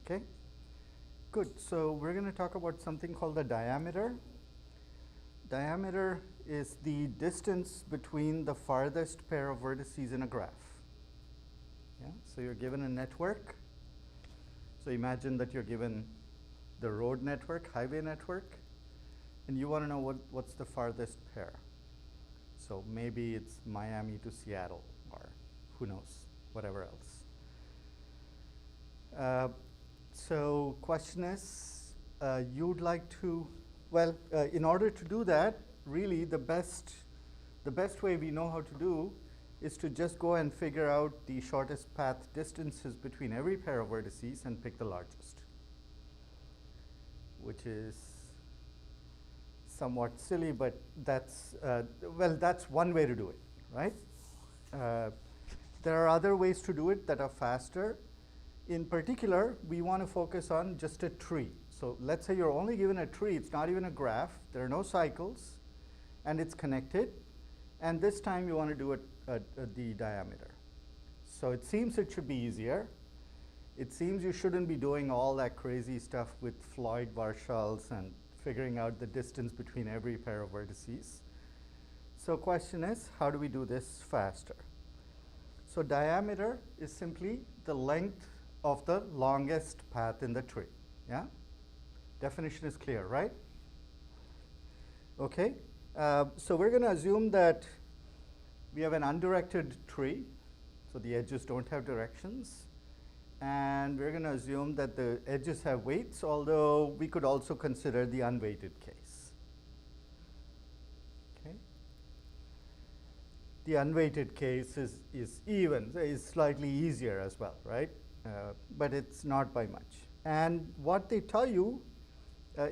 Okay, good. So we're going to talk about something called the diameter. Diameter is the distance between the farthest pair of vertices in a graph. Yeah? So you're given a network. So imagine that you're given the road network, highway network, and you want to know what's the farthest pair. So maybe it's Miami to Seattle, or who knows, whatever else. So question is, you'd like to, well, in order to do that, really the best way we know how to do is to just go and figure out the shortest path distances between every pair of vertices and pick the largest, which is somewhat silly, but that's, well, that's one way to do it, right? There are other ways to do it that are faster. In particular, we want to focus on just a tree. So let's say you're only given a tree. It's not even a graph. There are no cycles, and it's connected. And this time you want to do the diameter. So it seems it should be easier. It seems you shouldn't be doing all that crazy stuff with Floyd-Warshalls and figuring out the distance between every pair of vertices. So question is, how do we do this faster? So diameter is simply the length of the longest path in the tree. Yeah? Definition is clear, right? Okay. So we're going to assume that we have an undirected tree, so the edges don't have directions. And we're going to assume that the edges have weights, although we could also consider the unweighted case. Okay. The unweighted case is slightly easier as well, right? But it's not by much. And what they tell you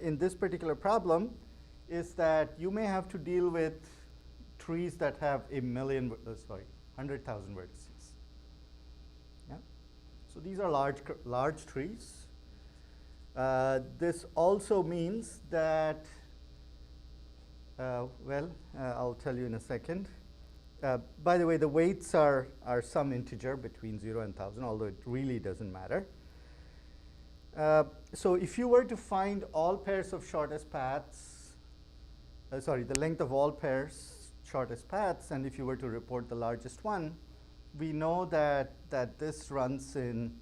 in this particular problem is that you may have to deal with trees that have 100,000 vertices. Yeah? So these are large trees. This also means that, I'll tell you in a second. By the way, the weights are some integer between 0 and 1,000, although it really doesn't matter. So if you were to find all pairs of shortest paths, the length of all pairs shortest paths, and if you were to report the largest one, we know that this runs in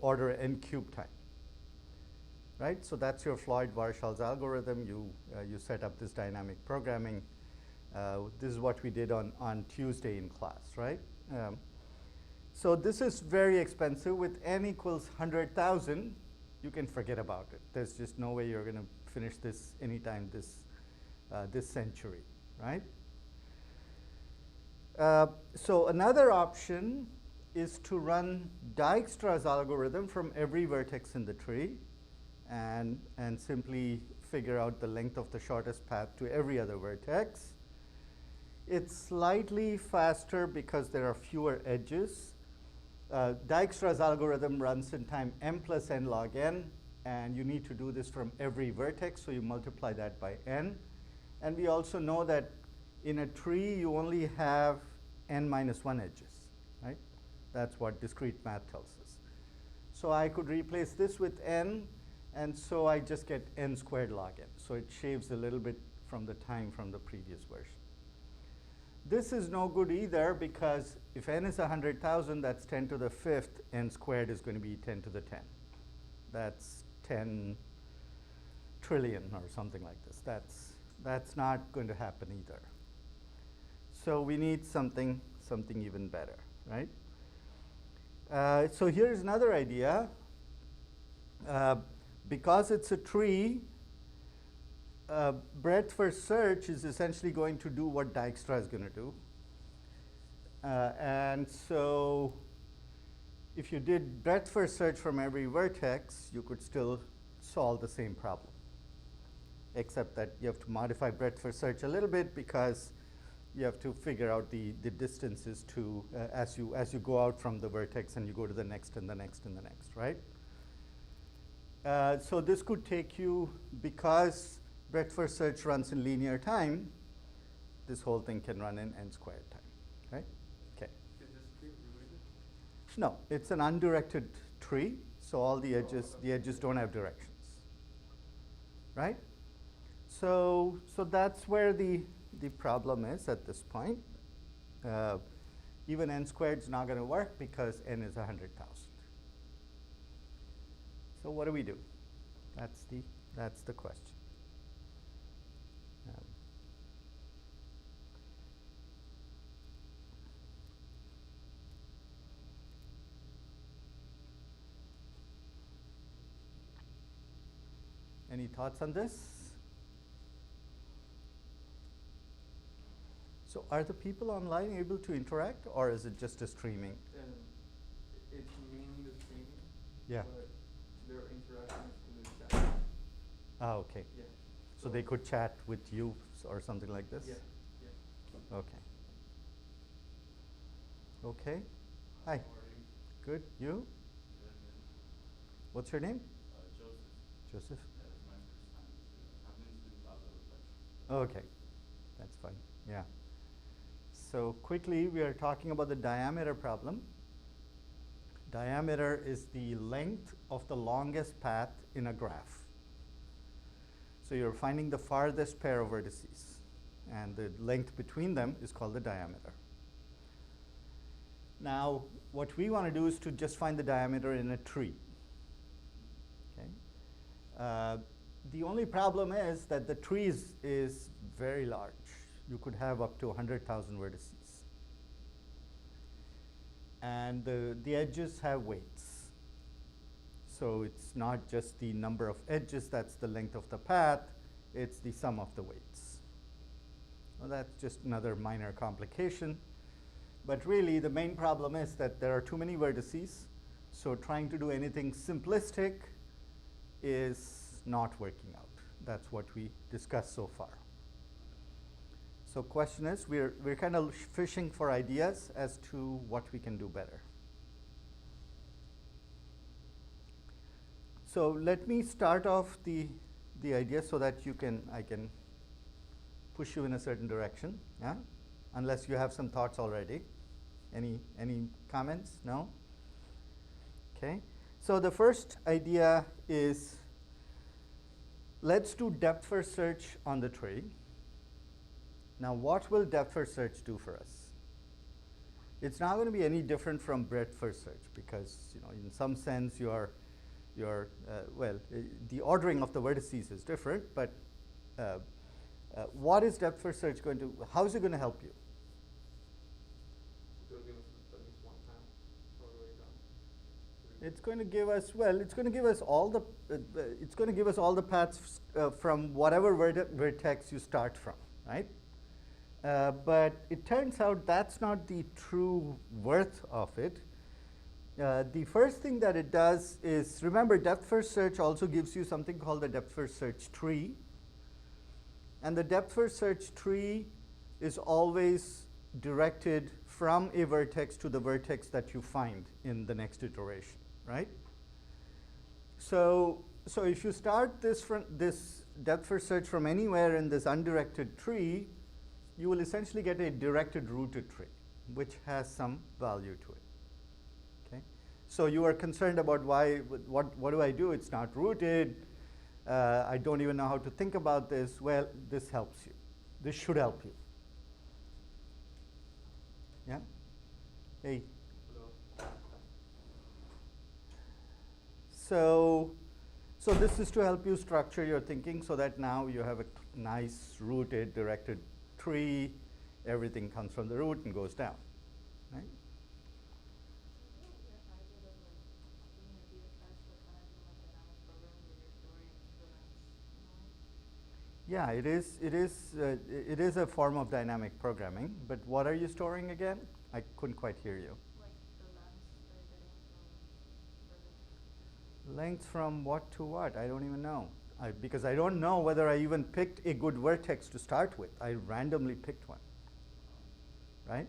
order n cubed time. Right? So that's your Floyd-Warshalls algorithm. You set up this dynamic programming. This is what we did on Tuesday in class, right? So this is very expensive. With n equals 100,000, you can forget about it. There's just no way you're going to finish this anytime this century, right? So another option is to run Dijkstra's algorithm from every vertex in the tree and simply figure out the length of the shortest path to every other vertex. It's slightly faster because there are fewer edges. Dijkstra's algorithm runs in time m plus n log n, and you need to do this from every vertex, so you multiply that by n. And we also know that in a tree, you only have n minus 1 edges, right? That's what discrete math tells us. So I could replace this with n, and so I just get n squared log n. So it shaves a little bit from the time from the previous version. This is no good either, because if n is 100,000, that's 10 to the 5th. N squared is going to be 10 to the 10. That's 10 trillion or something like this. That's not going to happen either. So we need something even better, right? So here's another idea. Because it's a tree, breadth first search is essentially going to do what Dijkstra is going to do. And so if you did breadth first search from every vertex, you could still solve the same problem, except that you have to modify breadth first search a little bit, because you have to figure out the distances to as you go out from the vertex and you go to the next and the next and the next, right? So this could take you, because breadth first search runs in linear time, this whole thing can run in n squared time, right? Okay. Is this tree related? No, it's an undirected tree. So all the edges don't have directions, right? So that's where the problem is at this point. Even n squared is not going to work because n is 100,000. So what do we do? That's the question. Any thoughts on this? So are the people online able to interact, or is it just a streaming? It's mainly the streaming. Yeah. But there are interactions in the chat. Ah, okay. Yeah. So they could chat with you or something like this? Yeah. Yeah. Okay. Okay. Hi. How are you? Good. You? Good, good. What's your name? Joseph. Joseph. Yeah, it's my first time to. I've been to lots of lectures. Okay. That's fine. Yeah. So quickly, we are talking about the diameter problem. Diameter is the length of the longest path in a graph. So you're finding the farthest pair of vertices, and the length between them is called the diameter. Now, what we want to do is to just find the diameter in a tree. Okay. The only problem is that the tree is very large. You could have up to 100,000 vertices. And the edges have weights. So it's not just the number of edges that's the length of the path, it's the sum of the weights. Well, that's just another minor complication. But really, the main problem is that there are too many vertices, so trying to do anything simplistic is not working out. That's what we discussed so far. So question is, we're kind of fishing for ideas as to what we can do better. So let me start off the idea so that I can push you in a certain direction, yeah? Unless you have some thoughts already. Any comments? No? Okay. So the first idea is, let's do depth first search on the tree. Now, what will depth first search do for us? It's not going to be any different from breadth first search because, in some sense, the ordering of the vertices is different, but what is depth first search going to, how is it going to help you? It'll give us at least one path all the way down. It's going to give us, it's going to give us all the paths from whatever vertex you start from, right? But it turns out that's not the true worth of it. The first thing that it does is, remember, depth first search also gives you something called the depth first search tree. And the depth first search tree is always directed from a vertex to the vertex that you find in the next iteration, right? So if you start this depth first search from anywhere in this undirected tree, you will essentially get a directed rooted tree, which has some value to it. Okay? So you are concerned about what do I do? It's not rooted. I don't even know how to think about this. Well, this helps you. This should help you. Yeah? Hey. Hello. So this is to help you structure your thinking so that now you have a nice rooted, directed tree. Everything comes from the root and goes down, right? Yeah, it is a form of dynamic programming. But what are you storing again? I couldn't quite hear you. Length from what to what? I don't even know. Because I don't know whether I even picked a good vertex to start with. I randomly picked one, right?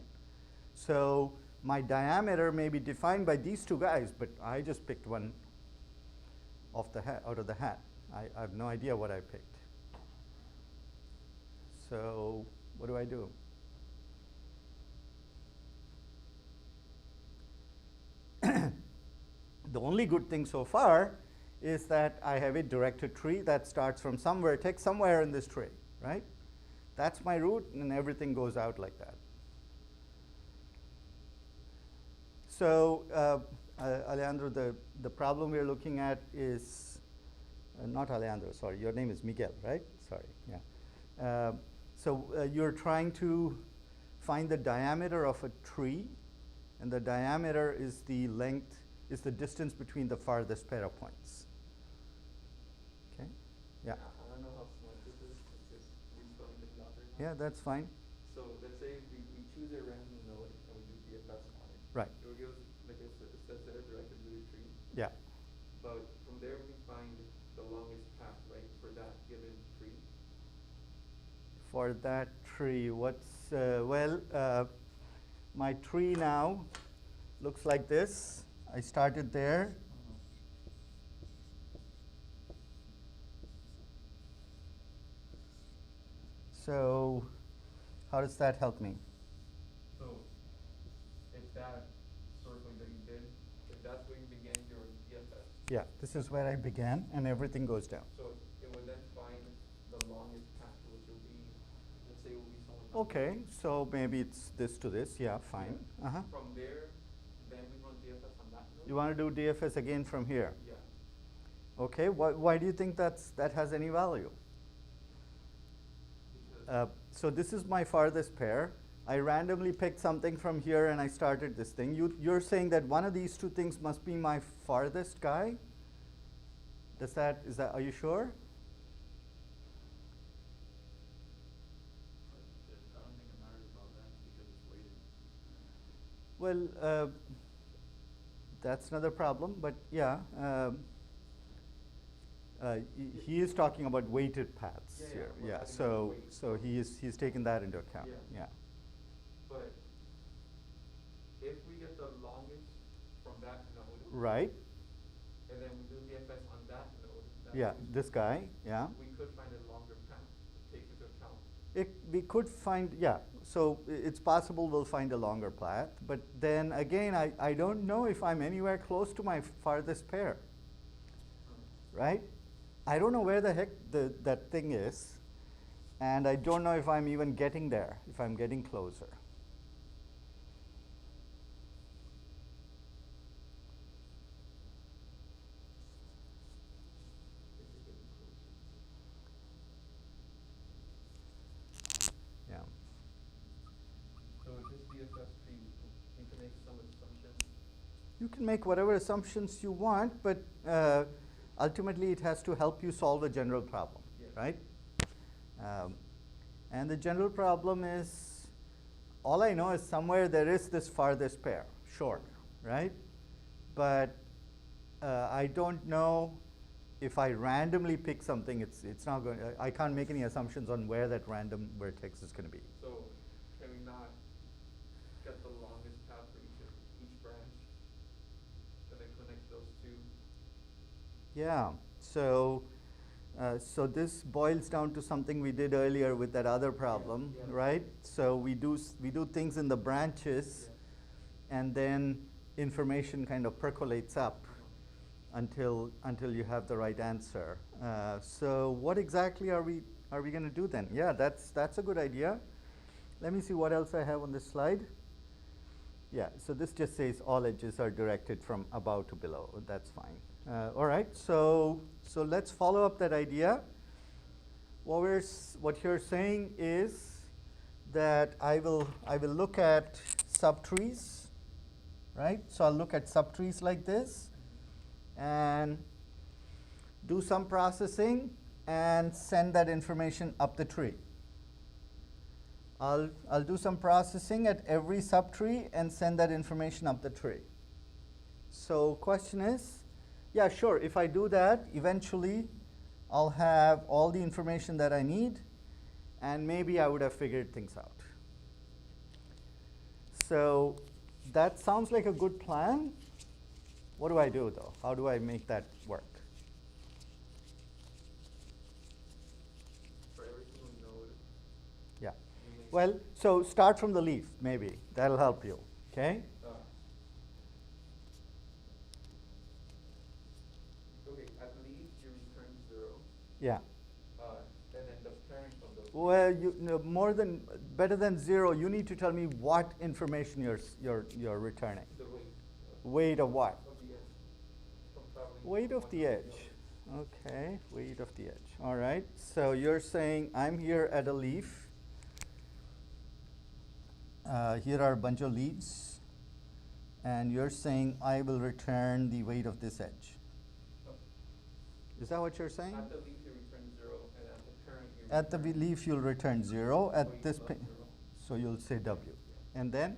So my diameter may be defined by these two guys, but I just picked one out of the hat. I have no idea what I picked. So what do I do? The only good thing so far is that I have a directed tree that starts from some vertex somewhere in this tree, right? That's my root, and everything goes out like that. So, Alejandro, the problem we're looking at is, not Alejandro, sorry, your name is Miguel, right? Sorry, yeah. You're trying to find the diameter of a tree, and the diameter is the length, is the distance between the farthest pair of points. Okay? Yeah. I don't know how smart this is. It's just respelling the block right now. Yeah, that's fine. So let's say we choose a random node and we do DFS on it. Right. It will give us, like it says there, directed root tree. Yeah. But from there we find the longest path, right, for that given tree. For that tree, what's, my tree now looks like this. I started there. So, how does that help me? So, if that circle that you did, if that's where you began your DFS, Yeah, this is where I began, and everything goes down. so it would then find the longest path, which will be, let's say it will be somewhere. Okay, so maybe it's this to this. Yeah, fine. Uh-huh. From there, then we run DFS on that node. You want to do DFS again from here? Yeah. Okay, why do you think that has any value? So this is my farthest pair. I randomly picked something from here and I started this thing. You're saying that one of these two things must be my farthest guy? Are you sure? I don't think it matters about that because it's weighted. Well, that's another problem, but yeah. He is talking about weighted paths Yeah, here. we're Yeah, adding so weight. he's taken that into account. Yeah. Yeah. But if we get the longest from that node, Right. and then we do DFS on that node, Yeah, this guy. Yeah. we could find a longer path to take into account. We could find, yeah. So it's possible we'll find a longer path, but then again, I don't know if I'm anywhere close to my farthest pair, right? I don't know where the heck that thing is, and I don't know if I'm even getting there, if I'm getting closer. Yeah. So with this DFS tree, we can make some assumptions. You can make whatever assumptions you want, but ultimately it has to help you solve a general problem, Yeah. right? And the general problem is, all I know is somewhere there is this farthest pair, sure, right? But I don't know if I randomly pick something, it's not going. I can't make any assumptions on where that random vertex is going to be. So can we not get the longest path for each branch and then connect those two? Yeah. So this boils down to something we did earlier with that other problem, Yeah. right? So we do things in the branches, and then information kind of percolates up until you have the right answer. So what exactly are we going to do then? Yeah, that's a good idea. Let me see what else I have on this slide. Yeah, so this just says all edges are directed from above to below. That's fine. All right, so let's follow up that idea. What you're saying is that I will look at subtrees, right? So I'll look at subtrees like this and do some processing and send that information up the tree. I'll do some processing at every subtree and send that information up the tree. So question is, yeah, sure, if I do that, eventually I'll have all the information that I need, and maybe I would have figured things out. So that sounds like a good plan. What do I do, though? How do I make that work? For every single node. Yeah. we make- Well, so start from the leaf, maybe. That'll help you, okay? Yeah. And then the parent of those. Well, better than 0. You need to tell me what information you're returning. The weight. Weight of what? Of the edge. From traveling Weight from of one the to edge. other. Okay, weight of the edge. All right. So you're saying I'm here at a leaf. Here are a bunch of leaves. And you're saying I will return the weight of this edge. No. Is that what you're saying? At the leaf you return 0, and at the parent you At the return leaf you'll return 0. At weight this plus point, 0. so you'll say W. And then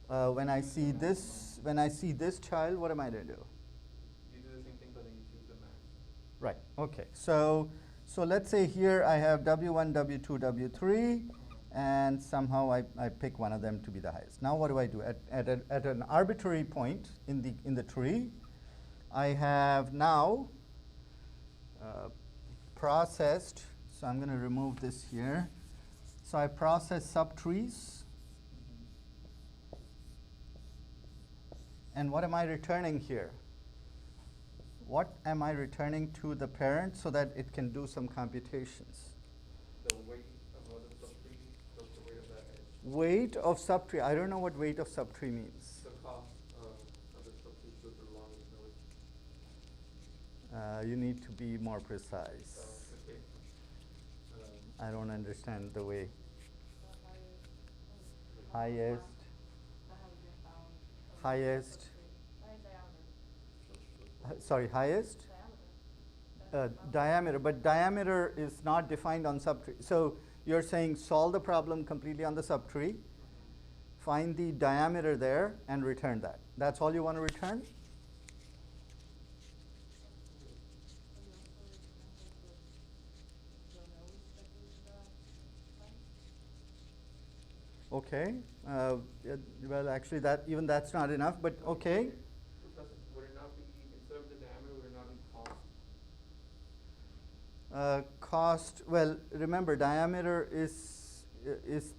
when I see this child, what am I going to do? You do the same thing, but then you choose the max. Right. Okay. So let's say here I have W1, W2, W3, and somehow I pick one of them to be the highest. Now what do I do? At an arbitrary point in the tree, I have now processed. So I'm going to remove this here. So I process subtrees. And what am I returning here? What am I returning to the parent so that it can do some computations? The weight of the subtree plus the weight of that edge. Weight of subtree. I don't know what weight of subtree means. The cost of the subtree with the longest node. You need to be more precise. Okay. I don't understand the way. The Highest. That has been found. Highest. Diameter. Sorry, highest? Diameter, but diameter is not defined on subtree. So you're saying solve the problem completely on the subtree, find the diameter there, and return that. That's all you want to return? Okay. Well, actually, that's not enough, but okay. Professor, would it not be, instead of the diameter, would it not be cost? Cost, well, remember, diameter is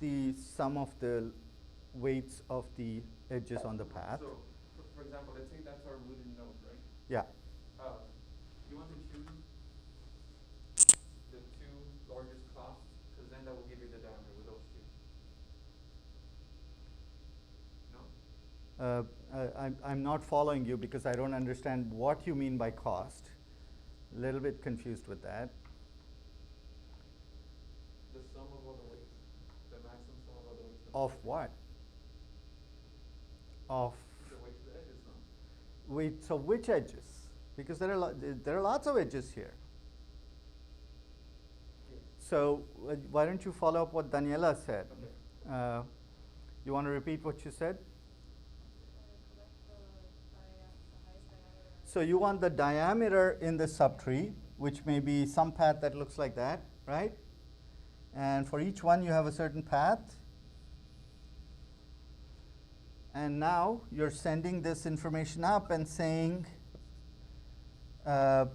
the sum of the weights of the edges on the path. So, for example, let's say that's our rooted node, right? Yeah. You want to choose the 2 largest costs, because then that will give you the diameter with those 2. No? I'm not following you because I don't understand what you mean by cost. A little bit confused with that. The sum of all the weights. The maximum sum of all the weights. Of what? Of The weights of the edges, no? weights of which edges? Because there are lots of edges here. Yeah. So why don't you follow up what Daniela said? Okay. You want to repeat what you said? So you want the diameter in the subtree, which may be some path that looks like that, right? And for each one you have a certain path. And now you're sending this information up and saying, well,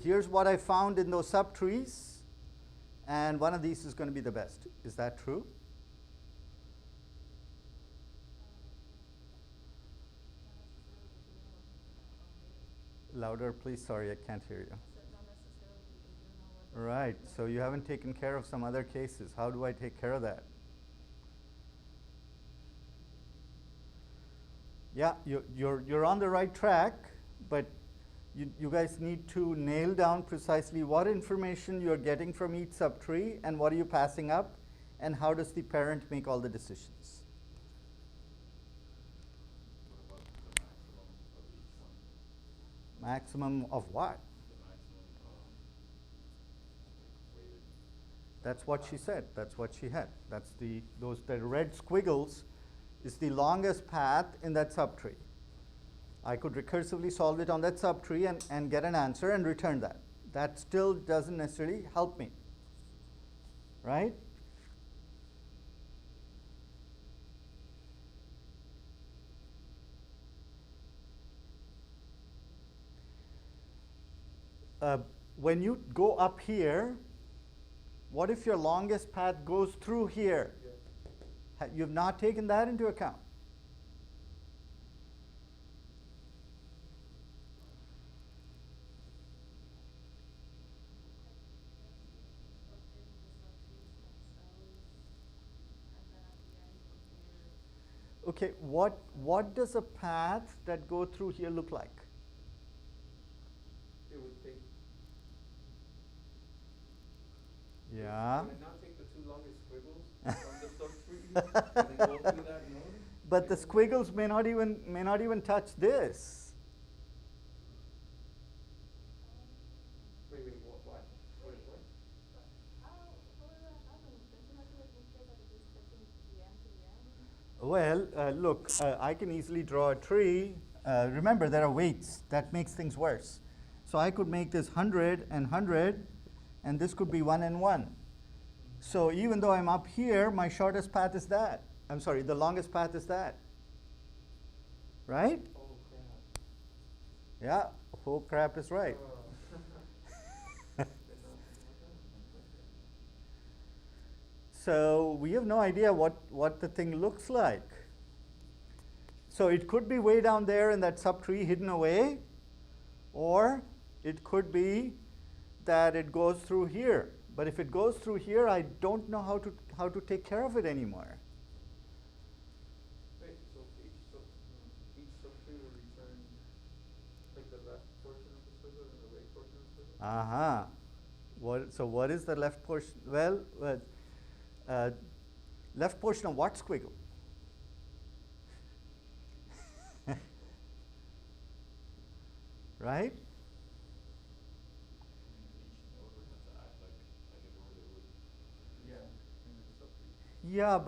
here's what I found in those subtrees, and one of these is going to be the best. Is that true? Louder, please. Sorry, I can't hear you. Right. So you haven't taken care of some other cases. How do I take care of that? Yeah, you're on the right track, but you guys need to nail down precisely what information you're getting from each subtree and what are you passing up, and how does the parent make all the decisions. What about the maximum of each one? Maximum of what? The maximum weighted. That's what she said. That's what she had. That's the red squiggles is the longest path in that subtree. I could recursively solve it on that subtree and get an answer and return that. That still doesn't necessarily help me, right? When you go up here, what if your longest path goes through here? Yeah. You've not taken that into account. Okay, what does a path that go through here look like? It would take. Yeah. Would it not take the two longest squiggles from the subtree and then go through that node? But the squiggles may not even touch this. Wait, what? What is what? Well, look, I can easily draw a tree. Remember, there are weights. That makes things worse. So I could make this 100 and 100, and this could be 1 and 1. So even though I'm up here, my shortest path is that. I'm sorry, the longest path is that. Right? Oh crap. Yeah, oh crap is right. So we have no idea what the thing looks like. So it could be way down there in that subtree hidden away, or it could be that it goes through here. But if it goes through here, I don't know how to take care of it anymore. Wait, so each subtree will return like the left portion of the squiggle and the right portion of the squiggle? So what is the left portion? Well, left portion of what squiggle? Right? Each node would have to act like a door they would. Yeah, in the subtree. Yeah,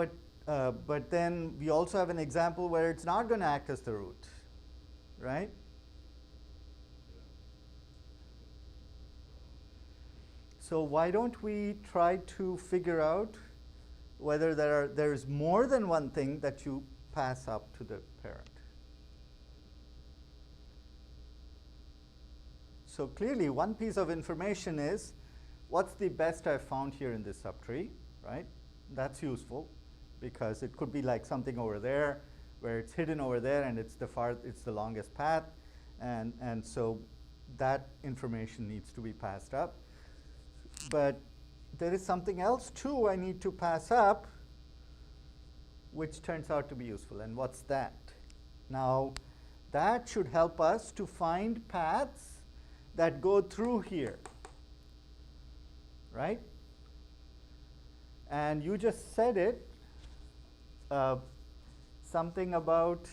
but then we also have an example where it's not going to act as the root, right? Yeah. So why don't we try to figure out whether there is more than one thing that you pass up to the parent. So clearly, one piece of information is what's the best I've found here in this subtree, right? That's useful because it could be like something over there where it's hidden over there and it's the longest path, and so that information needs to be passed up. But there is something else too I need to pass up, which turns out to be useful. And what's that? Now, that should help us to find paths that go through here, right? And you just said it, something about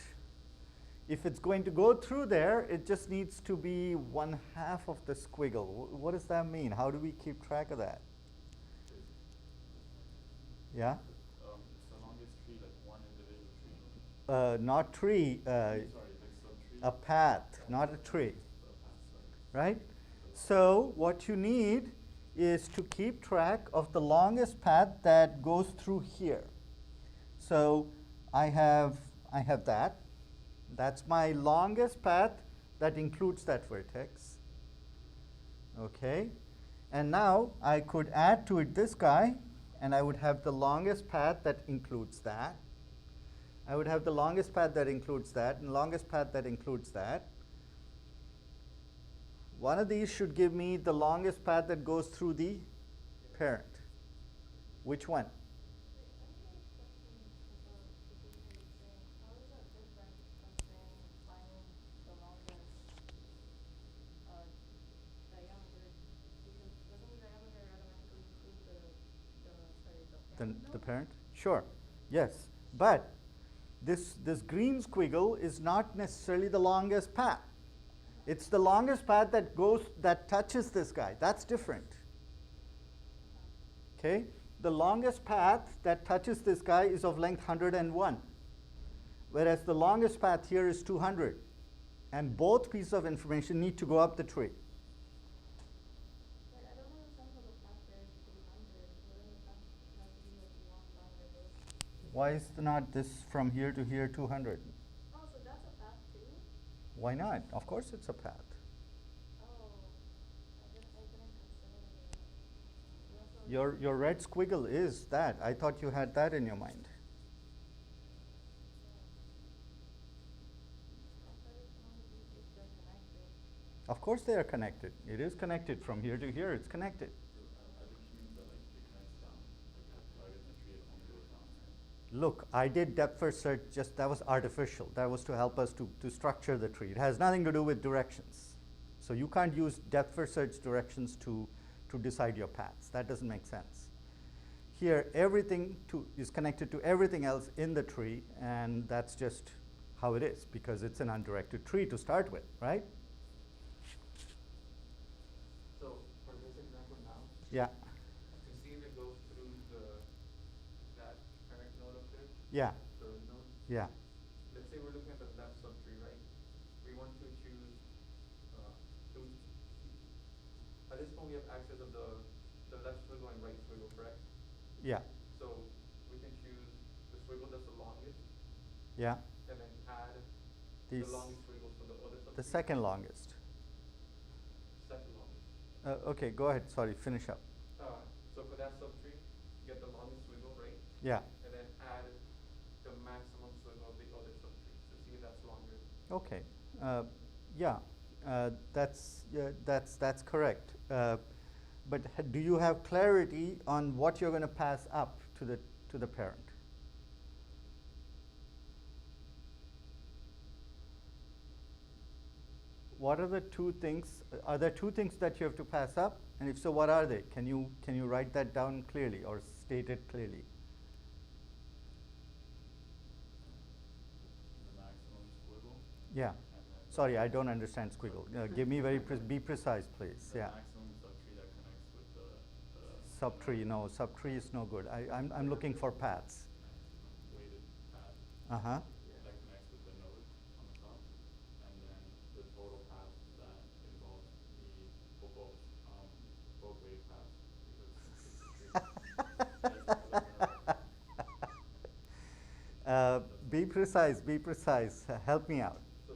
if it's going to go through there, it just needs to be 1/2 of the squiggle. What does that mean? How do we keep track of that? Yeah? It's the longest tree, like one individual tree. Not tree, Sorry, like subtree. a path, not a tree, Sorry. right? So what you need is to keep track of the longest path that goes through here. So I have that. That's my longest path that includes that vertex. Okay? And now I could add to it this guy, and I would have the longest path that includes that. I would have the longest path that includes that, and longest path that includes that. One of these should give me the longest path that goes through the parent. Which one? The parent? Sure. Yes. But this green squiggle is not necessarily the longest path. It's the longest path that touches this guy. That's different. Okay? The longest path that touches this guy is of length 101, whereas the longest path here is 200. And both pieces of information need to go up the tree. Why is not this from here to here 200? Oh, so that's a path too? Why not? Of course it's a path. Oh, I didn't consider it. Your red squiggle is that. I thought you had that in your mind. Of course they are connected. It is connected from here to here. It's connected. I think she means that like it connects down. Like at the target in the tree, it only goes down, right? look, I did depth first search, just that was artificial. That was to help us to structure the tree. It has nothing to do with directions. So you can't use depth first search directions to decide your paths. That doesn't make sense. Here, everything is connected to everything else in the tree, and that's just how it is, because it's an undirected tree to start with, right? So for this example now, Yeah, to see if it goes through that parent node up there, yeah, the node. yeah, Let's say we're looking at the left subtree, right? We want to choose two. At this point, we have access of the left swivel and right swivel, correct? yeah, So we can choose the swivel that's the longest, yeah. and then add These, the longest swivel for the other subtree. the second longest. Second longest. Okay, go ahead. Sorry, finish up. So for that subtree, get the longest swivel, right? Yeah. And then add the maximum swivel of the other subtree to see if that's longer. Okay. Yeah. That's correct. But do you have clarity on what you're going to pass up to the parent? What are the two things? Are there two things that you have to pass up? And if so, what are they? Can you write that down clearly or state it clearly? The maximum squiggle. Yeah. And then Sorry, I don't understand squiggle. Give me be precise, please. the Yeah. maximum subtree that connects with the Subtree, no. Subtree is no good. I'm looking for paths. weighted path Uh-huh. that connects with the node on the top, and then the total path that involves the both weighted paths, because Be precise, be precise. Help me out. So,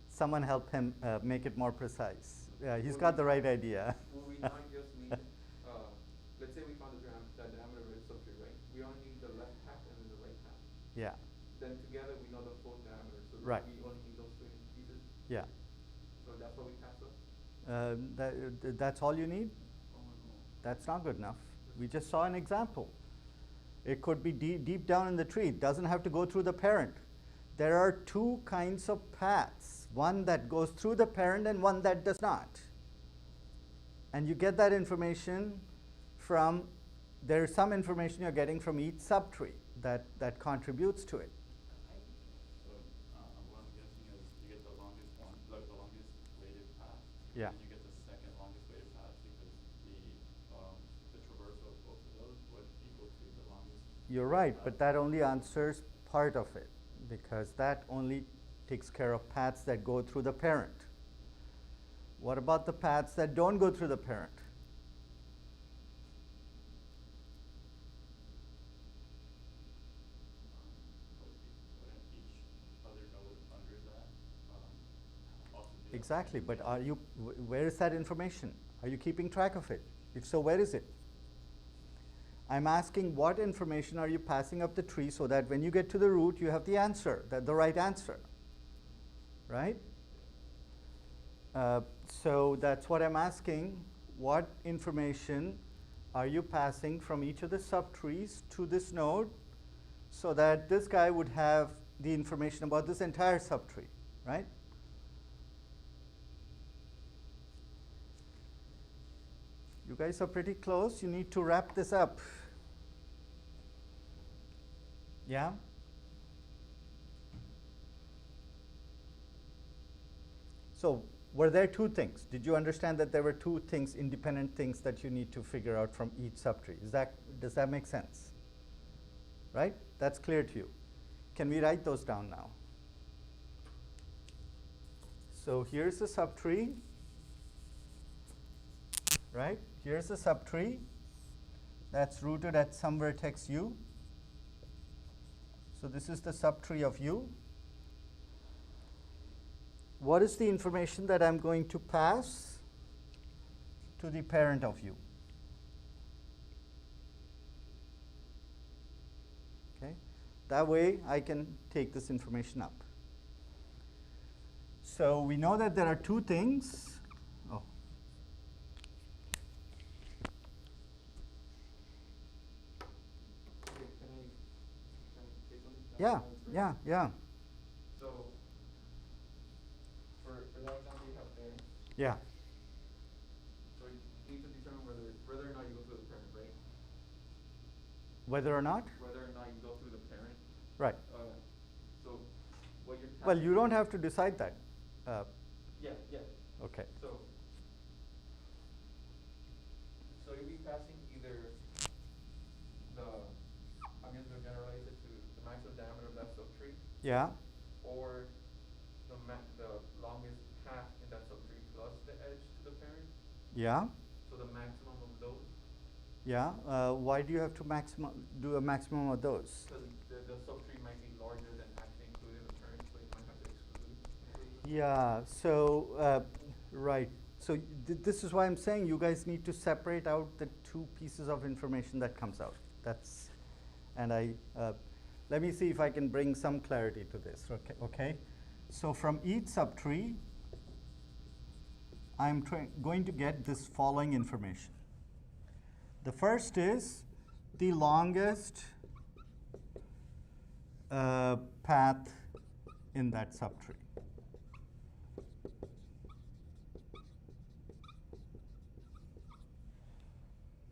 Someone help him make it more precise. He's got the right idea. will we not just need, let's say we found the diameter of the subtree, right? We only need the left half and then the right half. Yeah, Then together we know the full diameter, so Right. we only need those two pieces. yeah. So that's what we pass up. That's all you need? That's not good enough. We just saw an example. It could be deep down in the tree. It doesn't have to go through the parent. There are two kinds of paths, one that goes through the parent and one that does not. And you get that information from, there is some information you're getting from each subtree that contributes to it. So what I'm guessing is you get the longest one, like the longest weighted path. Yeah. And you get the second longest weighted path because the traversal of both of those would equal to the longest. You're right, but that only answers part of it, because that only takes care of paths that go through the parent. What about the paths that don't go through the parent? Wouldn't each other node under that also do that? Exactly, but where is that information? Are you keeping track of it? If so, where is it? I'm asking what information are you passing up the tree so that when you get to the root, you have the answer, the right answer, right? So that's what I'm asking. What information are you passing from each of the subtrees to this node so that this guy would have the information about this entire subtree, right? You guys are pretty close. You need to wrap this up. Yeah? So, were there two things? Did you understand that there were two things, independent things that you need to figure out from each subtree? Does that make sense? Right? That's clear to you. Can we write those down now? So here's the subtree, right? Here's the subtree that's rooted at some vertex u. So this is the subtree of u. What is the information that I'm going to pass to the parent of u? Okay, that way I can take this information up. So we know that there are two things. Oh. Okay, can Yeah, nodes, right? yeah, yeah, So for that example you have parents. yeah. So you need to determine whether or not you go through the parent, right? Whether or not? Whether or not you go through the parent. Right. So what you're Well, passing you don't have to decide that. Yeah, yeah. Okay. So you'll be passing either I'm just gonna generalize it to the maximum diameter of that subtree, Yeah, or the longest path in that subtree plus the edge to the parent. yeah, So the maximum of those, yeah. Why do you have to do a maximum of those? because the subtree might be larger than actually including the parent, so you might have to exclude them. Yeah, so, right. So this is why I'm saying you guys need to separate out the two pieces of information that comes out. And let me see if I can bring some clarity to this, okay? So from each subtree, I'm going to get this following information. The first is the longest path in that subtree.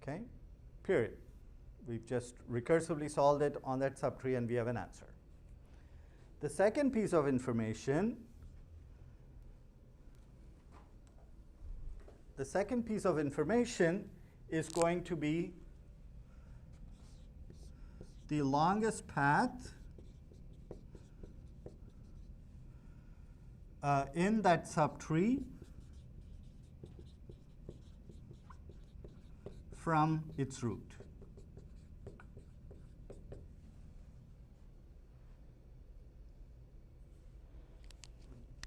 Okay, period. We've just recursively solved it on that subtree and we have an answer. The second piece of information, is going to be the longest path in that subtree from its root.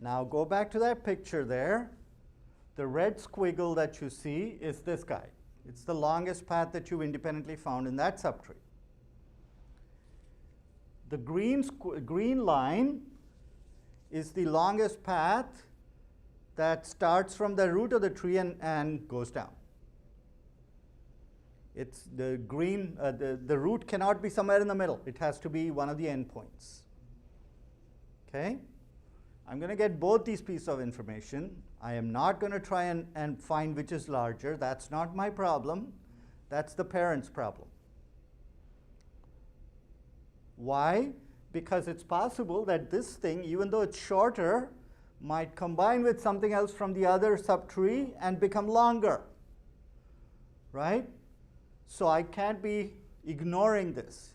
Now go back to that picture there. The red squiggle that you see is this guy. It's the longest path that you independently found in that subtree. The green line is the longest path that starts from the root of the tree and goes down. It's the green, the root cannot be somewhere in the middle. It has to be one of the endpoints. Okay? I'm going to get both these pieces of information. I am not going to try and find which is larger. That's not my problem. That's the parent's problem. Why? Because it's possible that this thing, even though it's shorter, might combine with something else from the other subtree and become longer. Right? So I can't be ignoring this.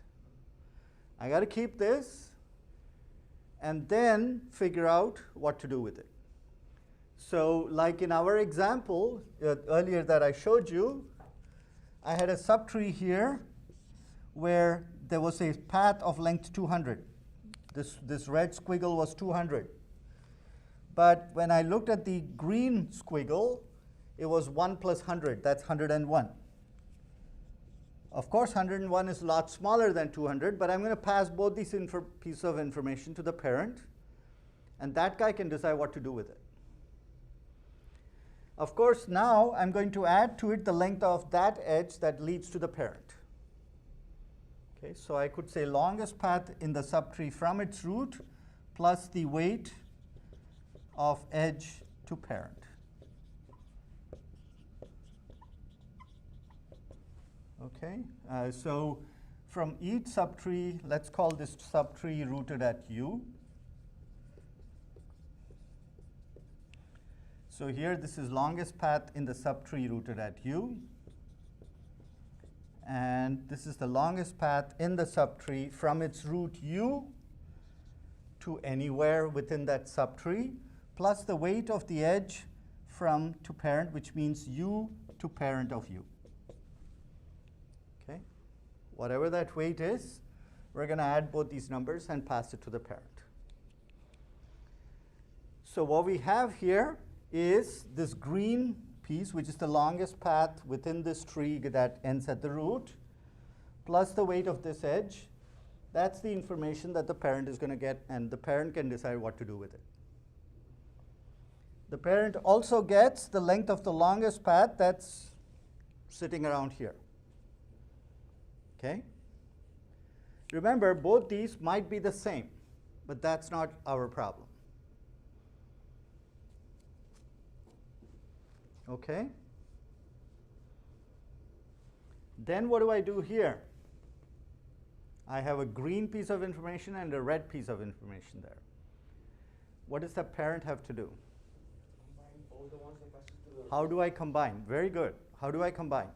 I got to keep this and then figure out what to do with it. So like in our example earlier that I showed you, I had a subtree here where there was a path of length 200. This red squiggle was 200. But when I looked at the green squiggle, it was 1 plus 100. That's 101. Of course, 101 is a lot smaller than 200, but I'm going to pass both these pieces of information to the parent, and that guy can decide what to do with it. Of course, now I'm going to add to it the length of that edge that leads to the parent. Okay, so I could say longest path in the subtree from its root plus the weight of edge to parent. Okay, so from each subtree, let's call this subtree rooted at U. So here this is longest path in the subtree rooted at U. And this is the longest path in the subtree from its root U to anywhere within that subtree, plus the weight of the edge from to parent, which means U to parent of U. Okay, whatever that weight is, we're going to add both these numbers and pass it to the parent. So what we have here is this green piece, which is the longest path within this tree that ends at the root, plus the weight of this edge. That's the information that the parent is going to get, and the parent can decide what to do with it. The parent also gets the length of the longest path that's sitting around here. Okay? Remember, both these might be the same, but that's not our problem. Okay? Then what do I do here? I have a green piece of information and a red piece of information there. What does the parent have to do? Combine all the ones that pass through the. How do I combine? Very good. How do I combine?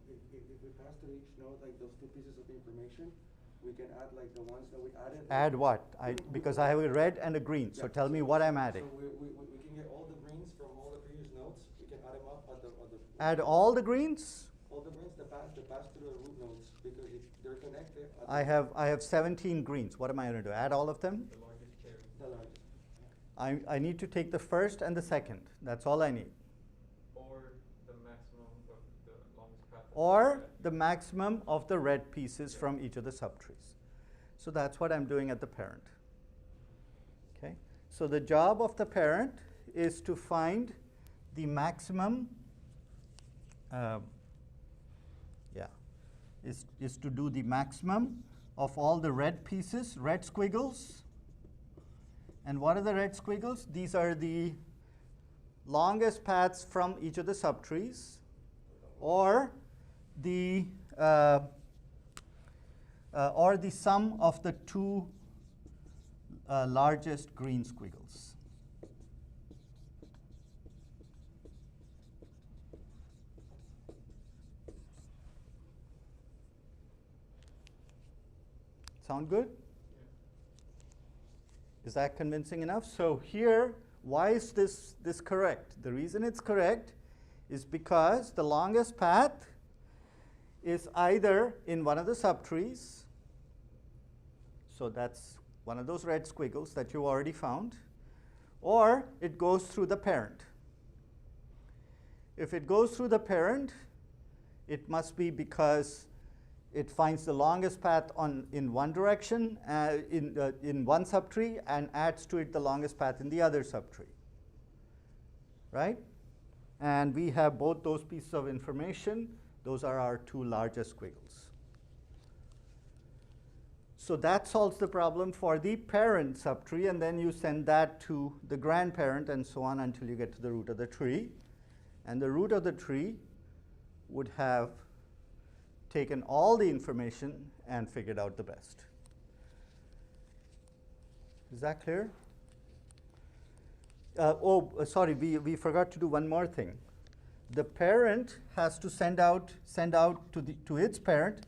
If we pass through each node like those two pieces of information, we can add like the ones that we added. Add what? Because I have a red and a green. So Yeah, tell me what I'm adding. So we can get all the greens from all the previous nodes. We can add them up at the. Add all the greens? All the greens that pass through the root nodes, because if they're connected. At I have 17 greens. What am I going to do? Add all of them? The largest carry. the largest. I need to take the first and the second. That's all I need. Or the maximum of the longest path. Or the maximum of the red pieces from each of the subtrees. So that's what I'm doing at the parent. Okay? So the job of the parent is to find the maximum, is to do the maximum of all the red pieces, red squiggles. And what are the red squiggles? These are the longest paths from each of the subtrees, or the sum of the two largest green squiggles. Sound good? Is that convincing enough? So here, why is this correct? The reason it's correct is because the longest path is either in one of the subtrees, so that's one of those red squiggles that you already found, or it goes through the parent. If it goes through the parent, it must be because it finds the longest path in one direction, in one subtree, and adds to it the longest path in the other subtree. Right? And we have both those pieces of information. Those are our two largest squiggles. So that solves the problem for the parent subtree, and then you send that to the grandparent and so on until you get to the root of the tree. And the root of the tree would have taken all the information and figured out the best. Is that clear? Sorry, we forgot to do one more thing. The parent has to send out to its parent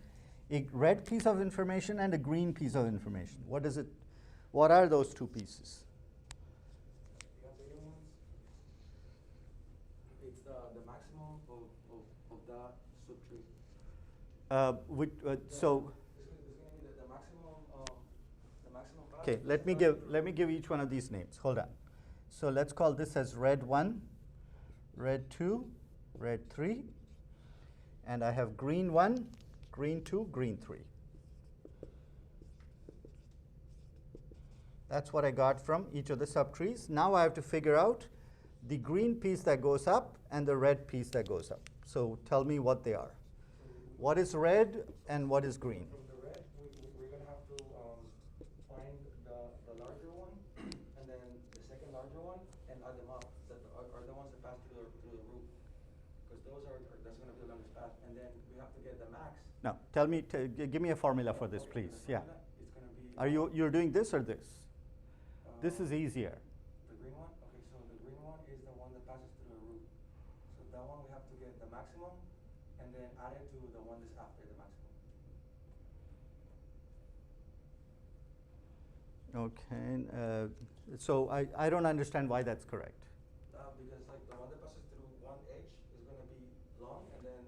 a red piece of information and a green piece of information. What are those two pieces? The other ones, it's the maximum of that subtree. So It's going to be the maximum path. okay, let me give each one of these names. Hold on. So let's call this as red 1, red 2, red 3, and I have green 1, green 2, green 3. That's what I got from each of the subtrees. Now I have to figure out the green piece that goes up and the red piece that goes up. So tell me what they are. What is red and what is green? From the red, we're going to have to find the larger one and then the second larger one and add them up. That are the ones that pass through the root. Because that's going to be the longest path. And then we have to get the max. No, tell me, give me a formula for this, please. The Yeah. formula is going to be. Are you're doing this or this? This is easier. The green one? Okay, so the green one is the one that passes through the root. So that one we have to get the maximum and then add it to the one that's after the maximum. Okay, so I don't understand why that's correct. Because like the one that passes through one edge is going to be long, and then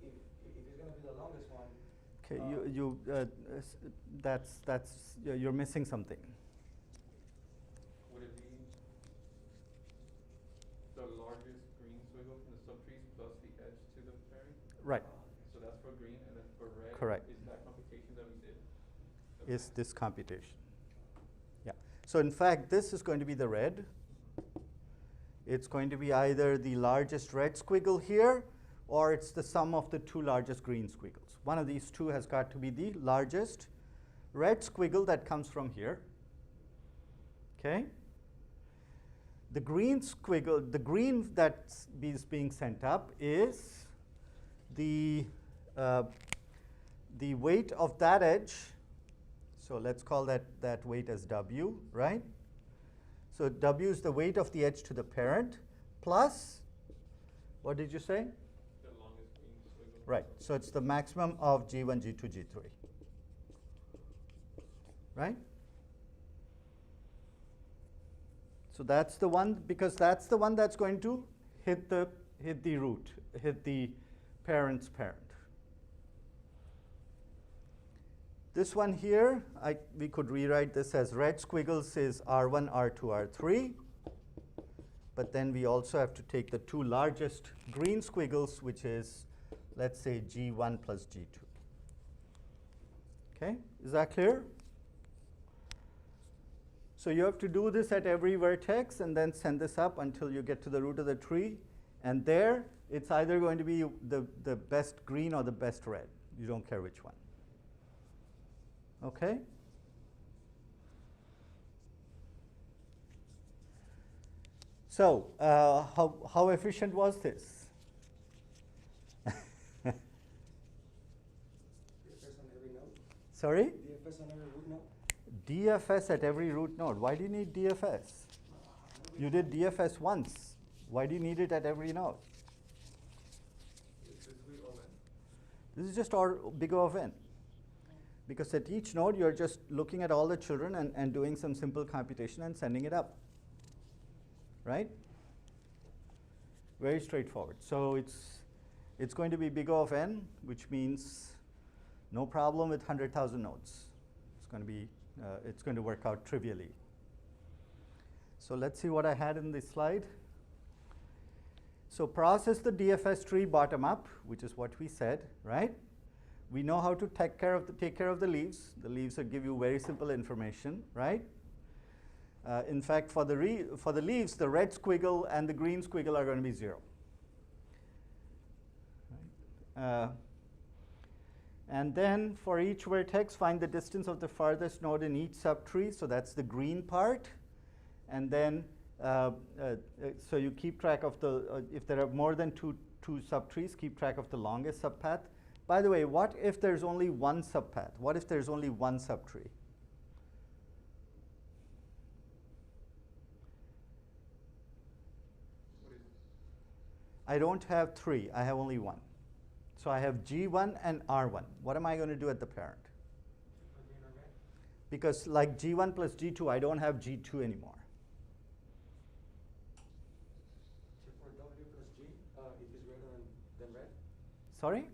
if it's going to be the longest one. Okay, you're missing something. Would it be the largest green swiggle from the subtrees plus the edge to the parent? Right. So that's for green, and then for red. Correct. Is that computation that we did? Is this computation? Yeah. So in fact, this is going to be the red. It's going to be either the largest red squiggle here, or it's the sum of the two largest green squiggles. One of these two has got to be the largest red squiggle that comes from here. Okay? The green squiggle, the green that is being sent up is the weight of that edge. So let's call that weight as W, right? So W is the weight of the edge to the parent plus, what did you say? The longest green squiggle. Right, so it's the maximum of G1, G2, G3, right? So that's the one, because that's the one that's going to hit the root, hit the parent's parent. This one here, we could rewrite this as red squiggles is R1, R2, R3. But then we also have to take the two largest green squiggles, which is, let's say, G1 plus G2. Okay, is that clear? So you have to do this at every vertex and then send this up until you get to the root of the tree. And there, it's either going to be the best green or the best red. You don't care which one. Okay? So how efficient was this? DFS on every node? Sorry? DFS on every root node? DFS at every root node. Why do you need DFS? You did DFS once. Why do you need it at every node? Is this we O n? This is just our big O of n. Because at each node, you're just looking at all the children and doing some simple computation and sending it up. Right? Very straightforward. So it's going to be big O of n, which means no problem with 100,000 nodes. It's going to work out trivially. So let's see what I had in this slide. So process the DFS tree bottom up, which is what we said, right? We know how to take care of the leaves. The leaves will give you very simple information, right? In fact, for the leaves, the red squiggle and the green squiggle are going to be 0. Right? And then for each vertex, find the distance of the farthest node in each subtree. So that's the green part. And then, so you keep track of if there are more than two subtrees, keep track of the longest subpath. By the way, what if there's only one subpath? What if there's only one subtree? What is it? I don't have 3, I have only 1. So I have G1 and R1. What am I going to do at the parent? Because like G1 plus G2, I don't have G2 anymore. Check for W plus G, if it's greater than red. Sorry?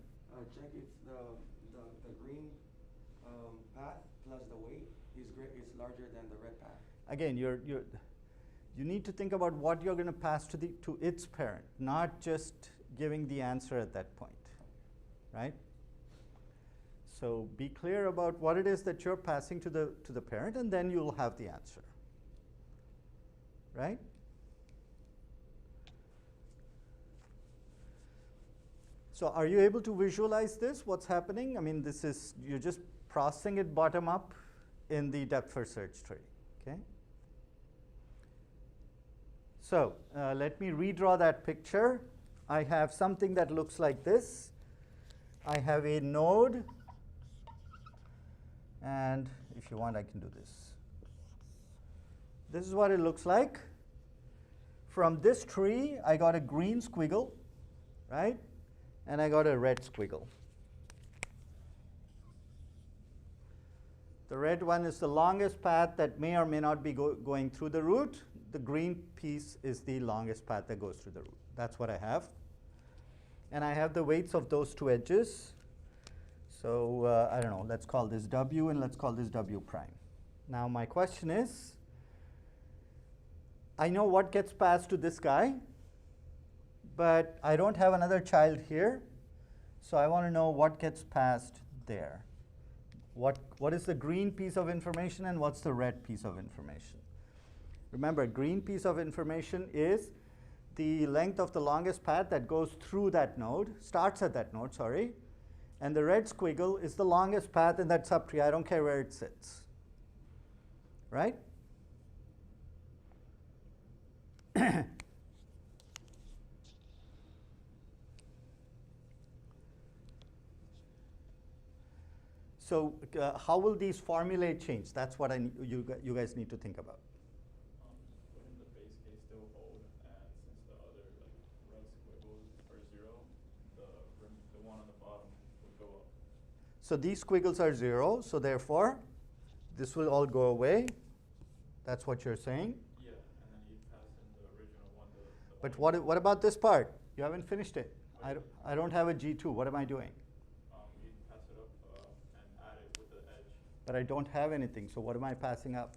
Check if the green path plus the weight is larger than the red path. Again, you need to think about what you're going to pass to its parent, not just giving the answer at that point, right? So be clear about what it is that you're passing to the parent, and then you'll have the answer, right? So are you able to visualize this, what's happening? I mean, you're just processing it bottom up in the depth first search tree, okay? So let me redraw that picture. I have something that looks like this. I have a node, and if you want, I can do this. This is what it looks like. From this tree, I got a green squiggle, right? And I got a red squiggle. The red one is the longest path that may or may not be going through the root. The green piece is the longest path that goes through the root. That's what I have. And I have the weights of those two edges. So I don't know, let's call this W and let's call this W prime. Now my question is, I know what gets passed to this guy, but I don't have another child here. So I want to know what gets passed there. What is the green piece of information and what's the red piece of information? Remember, green piece of information is the length of the longest path that goes through that node, starts at that node, sorry, And the red squiggle is the longest path in that subtree. I don't care where it sits. Right? So how will these formulae change? That's what you guys need to think about. Wouldn't the base case still hold? And since the other red squiggles are 0, the one on the bottom would go up. So these squiggles are 0, so therefore this will all go away. That's what you're saying. Yeah, and then you'd pass in the original one. But what about this part? You haven't finished it. I don't have a G2. What am I doing? You'd pass it up and add it with the edge. But I don't have anything, so what am I passing up?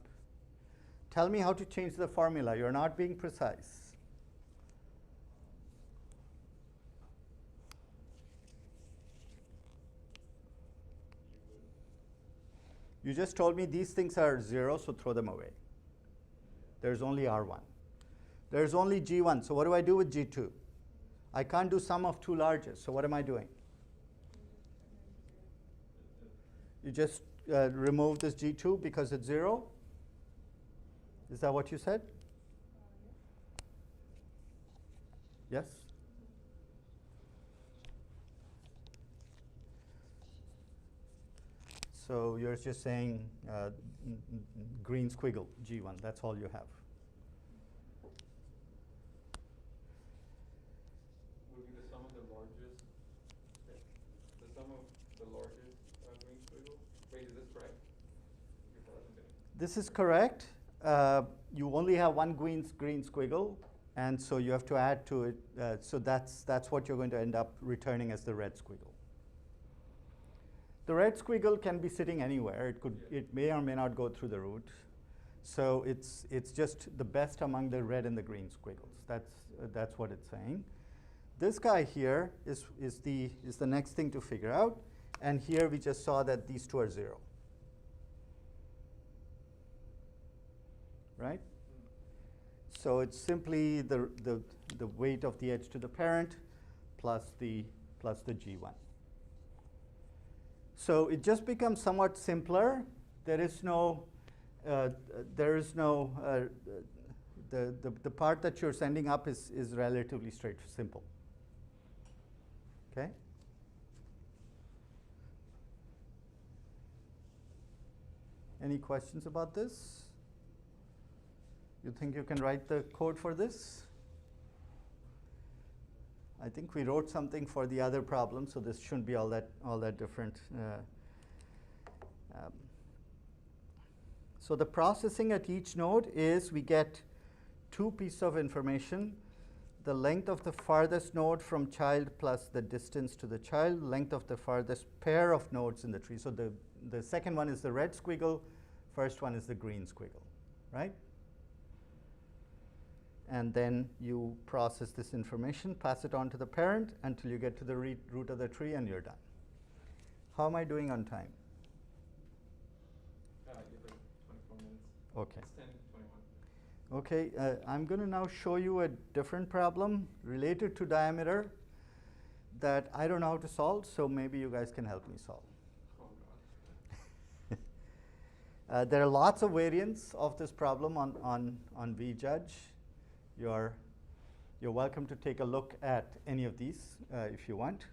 Tell me how to change the formula. You're not being precise. You just told me these things are 0, so throw them away. There's only R1. There's only G1, so what do I do with G2? I can't do sum of two largest, so what am I doing? You just remove this G2 because it's 0? Is that what you said? Yes? So you're just saying green squiggle, G1, that's all you have. Would be the sum of the largest, the sum of the largest green squiggle? Wait, is this correct? This is correct. You only have one green squiggle, and so you have to add to it. So that's what you're going to end up returning as the red squiggle. The red squiggle can be sitting anywhere. It may or may not go through the root. So it's just the best among the red and the green squiggles. That's what it's saying. This guy here is the next thing to figure out. And here we just saw that these two are 0. Right? So it's simply the weight of the edge to the parent plus the G1. So it just becomes somewhat simpler. There is no the part that you're sending up is relatively simple. Okay? Any questions about this? You think you can write the code for this? I think we wrote something for the other problem, so this shouldn't be all that different. So the processing at each node is we get two pieces of information: the length of the farthest node from child plus the distance to the child, length of the farthest pair of nodes in the tree. So the second one is the red squiggle, first one is the green squiggle, right? And then you process this information, pass it on to the parent until you get to the root of the tree, and you're done. How am I doing on time? Give like 24 minutes. Okay. It's 10 to 21. Okay, I'm going to now show you a different problem related to diameter that I don't know how to solve, so maybe you guys can help me solve. Oh, God. There are lots of variants of this problem on VJudge. You're welcome to take a look at any of these if you want.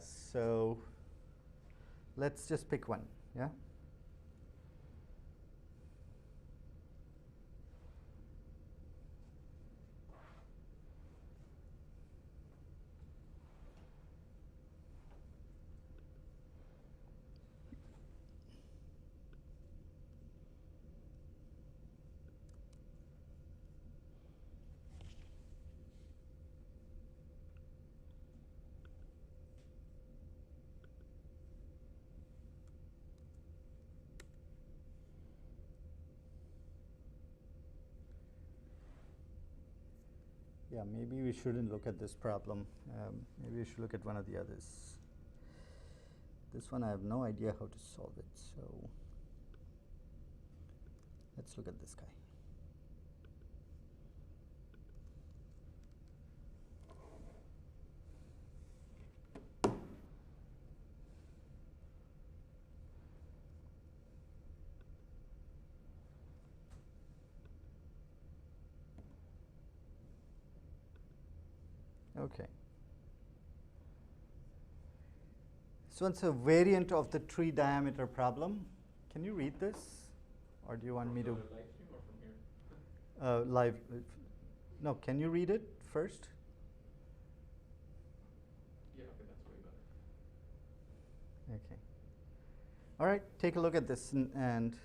So let's just pick one, yeah? Yeah, maybe we shouldn't look at this problem. Maybe we should look at one of the others. This one I have no idea how to solve it, so let's look at this guy. Okay. So it's a variant of the tree diameter problem. Can you read this? Or do you want me to? From the live stream or from here? Live. No, can you read it first? Yeah, okay, that's way better. Okay. All right, take a look at this and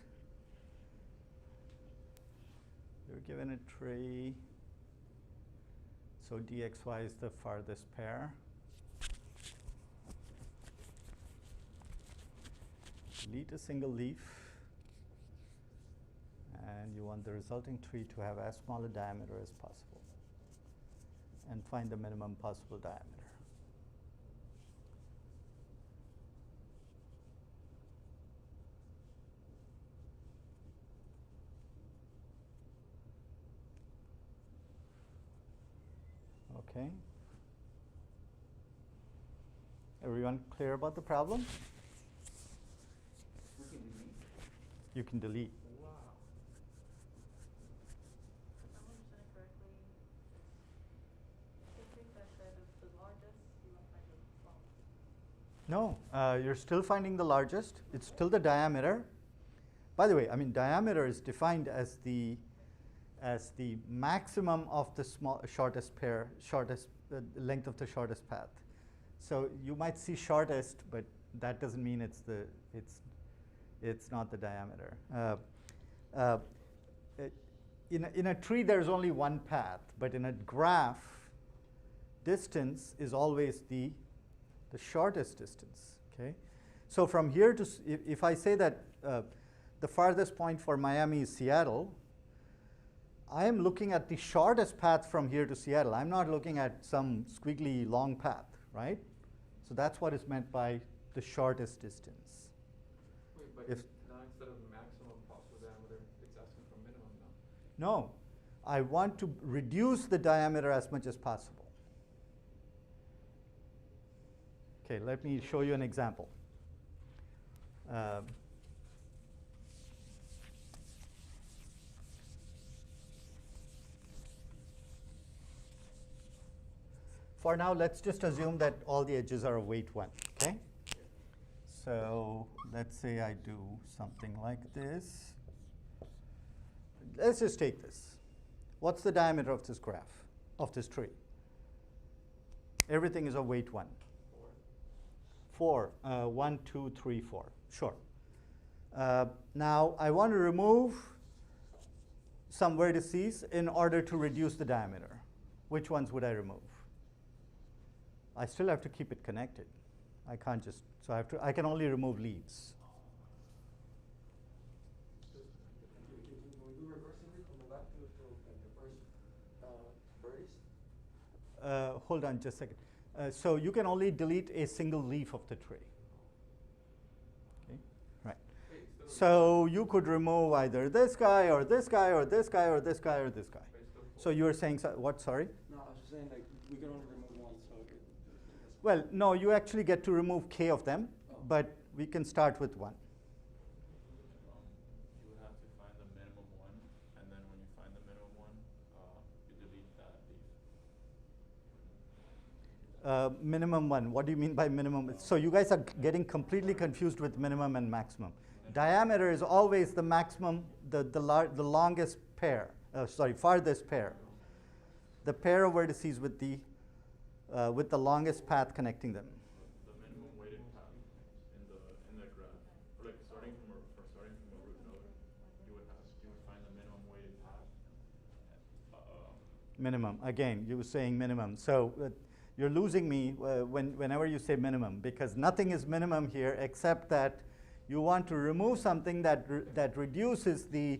you're given a tree. So dxy is the farthest pair. Delete a single leaf. And you want the resulting tree to have as small a diameter as possible. And find the minimum possible diameter. Okay. Everyone clear about the problem? You can delete. Wow. If I'm understanding correctly, the trick that said it's the largest, you must find the smallest. No, you're still finding the largest. It's still the diameter. By the way, I mean diameter is defined as the maximum of the shortest pair, length of the shortest path. So you might see shortest, but that doesn't mean it's not the diameter. In a tree, there's only one path, but in a graph, distance is always the shortest distance. Okay, so from here to if I say that the farthest point for Miami is Seattle, I am looking at the shortest path from here to Seattle. I'm not looking at some squiggly long path, right? So that's what is meant by the shortest distance. Wait, but If now instead of maximum possible diameter, it's asking for minimum now. No, I want to reduce the diameter as much as possible. Okay, let me show you an example. For now, let's just assume that all the edges are of weight 1, okay? So let's say I do something like this. Let's just take this. What's the diameter of this graph, of this tree? Everything is of weight 1. 4. 1, 2, 3, 4. Sure. Now, I want to remove some vertices in order to reduce the diameter. Which ones would I remove? I still have to keep it connected. I can't just, so I can only remove leaves. Can we do reversing it, coming back to the first birdies? Hold on just a second. So you can only delete a single leaf of the tree. Okay, right. Wait, So you could remove either this guy or this guy or this guy or this guy or this guy. wait, still So you were saying, what, sorry? No, I was just saying like we can only remove one, so. Well, no, you actually get to remove k of them, but we can start with 1. You would have to find the minimum one, and then when you find the minimum one, you delete that leaf. Minimum 1, what do you mean by minimum? So you guys are getting completely confused with minimum and maximum. Diameter is always the maximum, the longest pair, farthest pair. The pair of vertices with the longest path connecting them. The minimum weighted path in the graph, or like starting from a root node, you would find the minimum weighted path. Minimum, again, you were saying minimum. So you're losing me whenever you say minimum, because nothing is minimum here except that you want to remove something that reduces the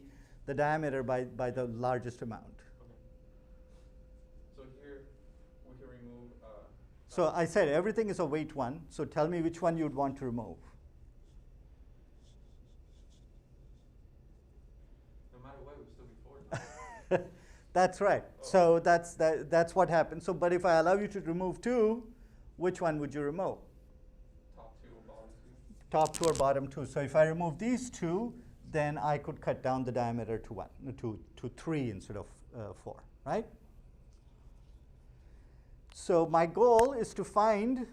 diameter by the largest amount. Okay. So here we can remove. So I said everything is a weight 1. So tell me which one you'd want to remove. No matter what, it would still be 4. That's right. So that's what happens. So, but if I allow you to remove 2, which one would you remove? Top 2 or bottom 2. Top 2 or bottom 2. So if I remove these 2, then I could cut down the diameter to 3 instead of 4, right? So my goal is to find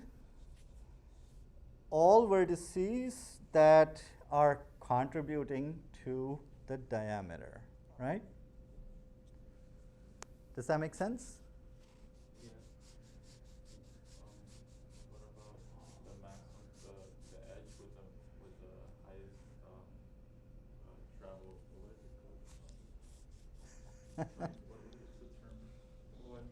all vertices that are contributing to the diameter, right? Does that make sense? Yeah. What about the maximum, the edge with the highest travel? What is it called? What's the term? What?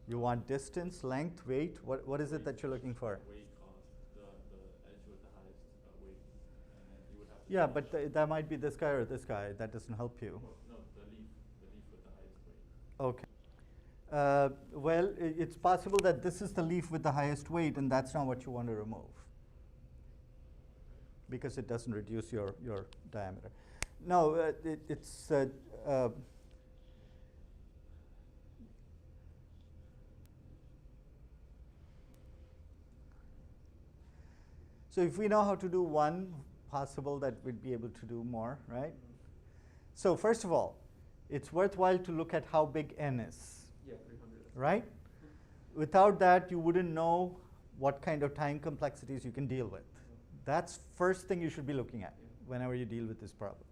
You want distance, length, weight? What is it that you're looking for? Weight cost, the edge with the highest weight, and then you would have to. Yeah, but that might be this guy or this guy. That doesn't help you. Well, no, the leaf with the highest weight. Okay. Well, it's possible that this is the leaf with the highest weight, and that's not what you want to remove, because it doesn't reduce your diameter. No, it's so if we know how to do one, possible that we'd be able to do more, right? So first of all, it's worthwhile to look at how big n is, Yeah, 300. right? Without that, you wouldn't know what kind of time complexities you can deal with. That's first thing you should be looking at whenever you deal with this problem.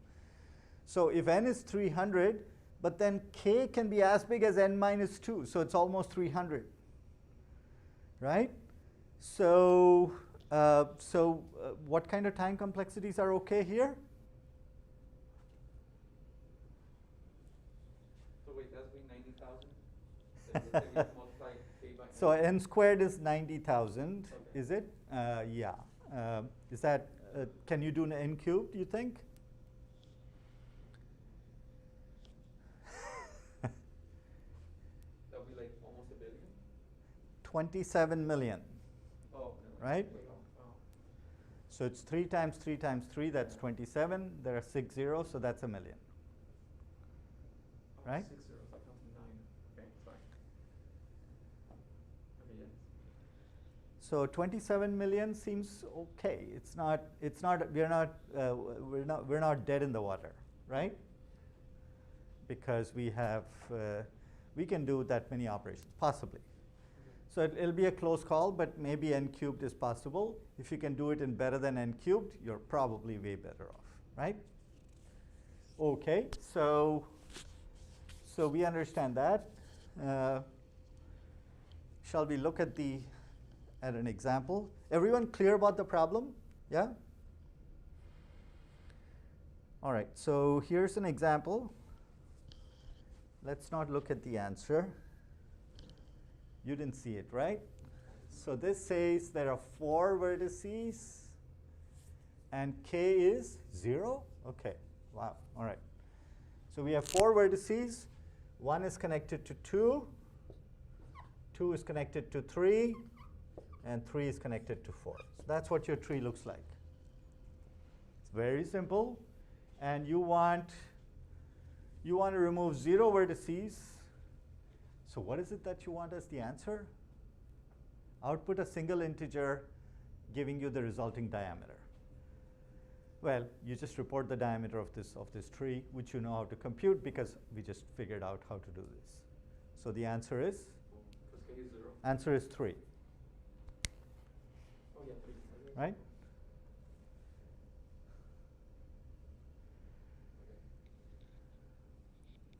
So if n is 300, but then k can be as big as n minus 2, so it's almost 300, right? So, what kind of time complexities are okay here? So wait, that's being 90,000? Then we multiply k by n? So n squared is 90,000, Okay. is it? Yeah. Is that, can you do an n cubed, do you think? That would be like almost a billion? 27 million, Oh, no. right? Wait, oh. So it's 3 times 3 times 3, that's 27. There are 6 zeros, so that's a million. Oh, Right? 6 zeros, I counted 9. Okay, sorry. Okay, yes. So 27 million seems okay. We're not dead in the water, right? Because we can do that many operations, possibly. So it'll be a close call, but maybe n cubed is possible. If you can do it in better than n cubed, you're probably way better off, right? Okay, so we understand that. Shall we look at an example? Everyone clear about the problem? Yeah? All right, so here's an example. Let's not look at the answer. You didn't see it, right? So this says there are 4 vertices and k is 0? Okay, wow, all right. So we have 4 vertices. 1 is connected to 2, 2 is connected to 3, and 3 is connected to 4. So that's what your tree looks like. It's very simple. And you want to remove 0 vertices. So what is it that you want as the answer? Output a single integer giving you the resulting diameter. Well, you just report the diameter of this tree, which you know how to compute because we just figured out how to do this. So the answer is? Because k is 0. Answer is 3, Oh, yeah, 3. Okay. right?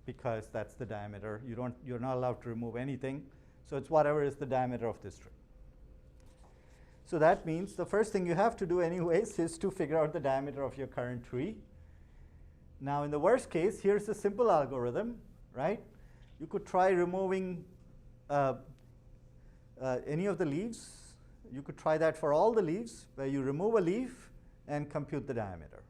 Because that's the diameter. You're not allowed to remove anything. So it's whatever is the diameter of this tree. So that means the first thing you have to do anyways is to figure out the diameter of your current tree. Now in the worst case, here's a simple algorithm, right? You could try removing any of the leaves. You could try that for all the leaves, where you remove a leaf and compute the diameter.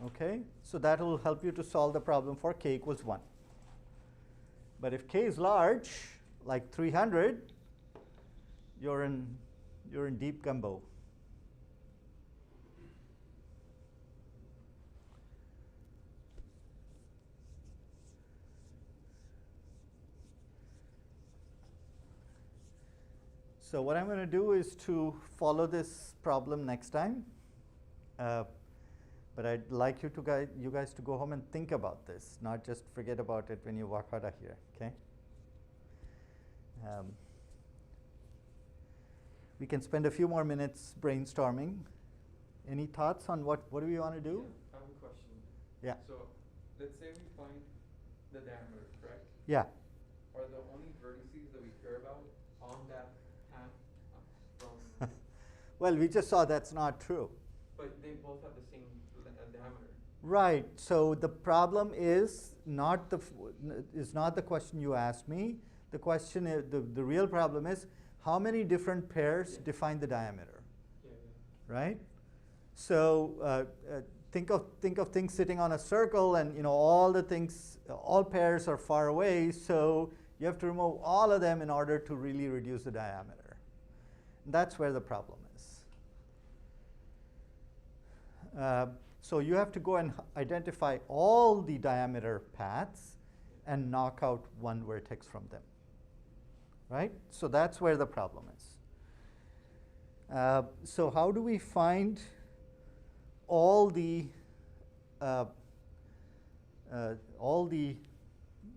Okay, so that will help you to solve the problem for k equals 1. But if k is large, like 300, you're in deep gumbo. So what I'm going to do is to follow this problem next time. But I'd like you guys to go home and think about this, not just forget about it when you walk out of here, okay? We can spend a few more minutes brainstorming. Any thoughts on what do we want to do? Yeah, I have a question. Yeah. So, let's say we find the diameter, correct? Yeah. Are the only vertices that we care about on that path from? Well, we just saw that's not true. But they both have the same diameter. Right. So the problem is not the question you asked me. The question is the real problem is how many different pairs define the diameter. Yeah. Right. So think of things sitting on a circle, and all pairs are far away. So you have to remove all of them in order to really reduce the diameter. That's where the problem is. So you have to go and identify all the diameter paths and knock out one vertex from them. Right? So that's where the problem is. So how do we find all the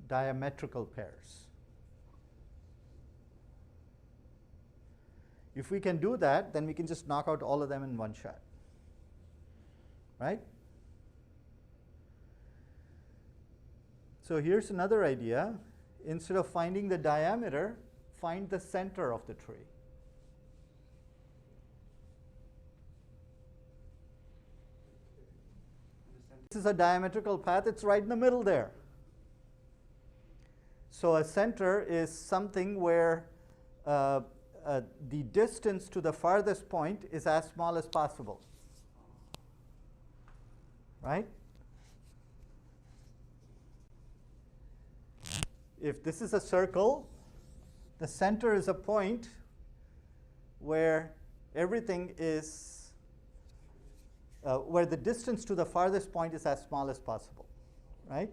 diametrical pairs? If we can do that, then we can just knock out all of them in one shot. Right? So here's another idea. Instead of finding the diameter, find the center of the tree. This is a diametrical path. It's right in the middle there. So a center is something where the distance to the farthest point is as small as possible. Right? If this is a circle, the center is a point where everything is, where the distance to the farthest point is as small as possible, right?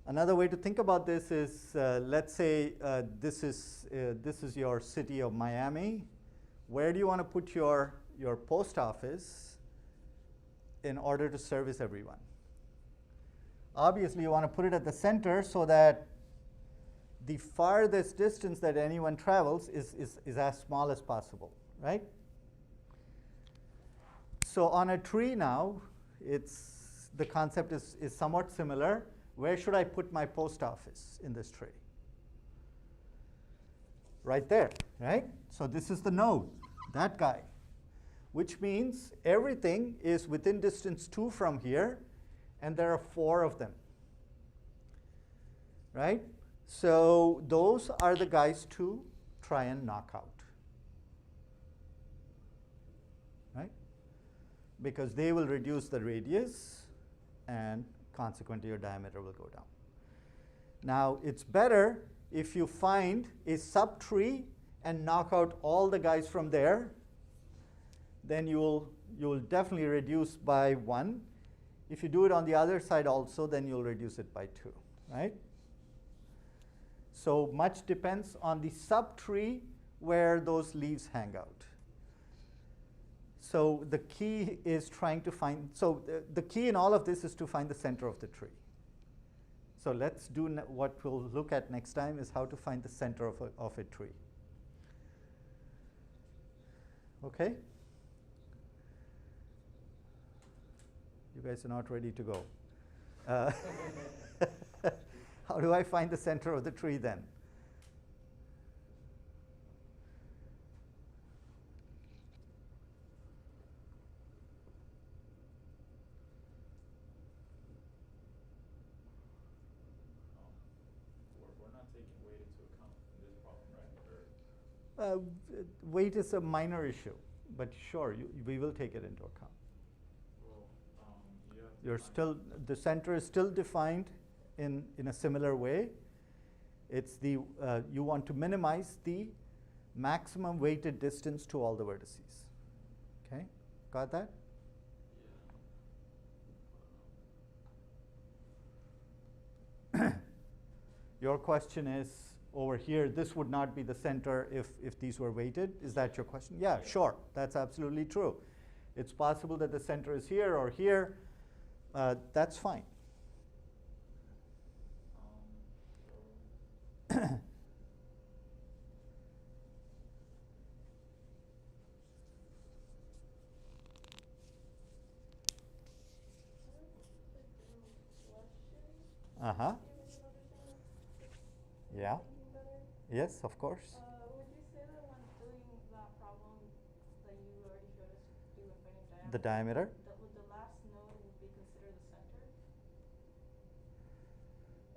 Another way to think about this is, let's say this is your city of Miami. Where do you want to put your post office in order to service everyone? Obviously, you want to put it at the center so that the farthest distance that anyone travels is as small as possible, right? So on a tree now, the concept is somewhat similar. Where should I put my post office in this tree? Right there, right? So this is the node, that guy, which means everything is within distance 2 from here, and there are 4 of them, right? So those are the guys to try and knock out, right? Because they will reduce the radius, and consequently your diameter will go down. Now it's better if you find a subtree and knock out all the guys from there, then you'll definitely reduce by 1. If you do it on the other side also, then you'll reduce it by 2, right? So much depends on the subtree where those leaves hang out. So the key is trying to find, so the key in all of this is to find the center of the tree. So let's do what we'll look at next time is how to find the center of a tree. Okay? You guys are not ready to go. How do I find the center of the tree then? We're not taking weight into account in this problem, right? Or Weight is a minor issue, but sure, we will take it into account. well, The center is still defined in a similar way. It's you want to minimize the maximum weighted distance to all the vertices. Okay, got that? Your question is over here, this would not be the center if these were weighted. Is that your question? Yeah, sure, that's absolutely true. It's possible that the center is here or here. That's fine. So Uh-huh. Yeah. Thinking better. Yes, of course. Would you say that when doing that problem that you already showed us doing finding The diameter? that would the last node would be considered the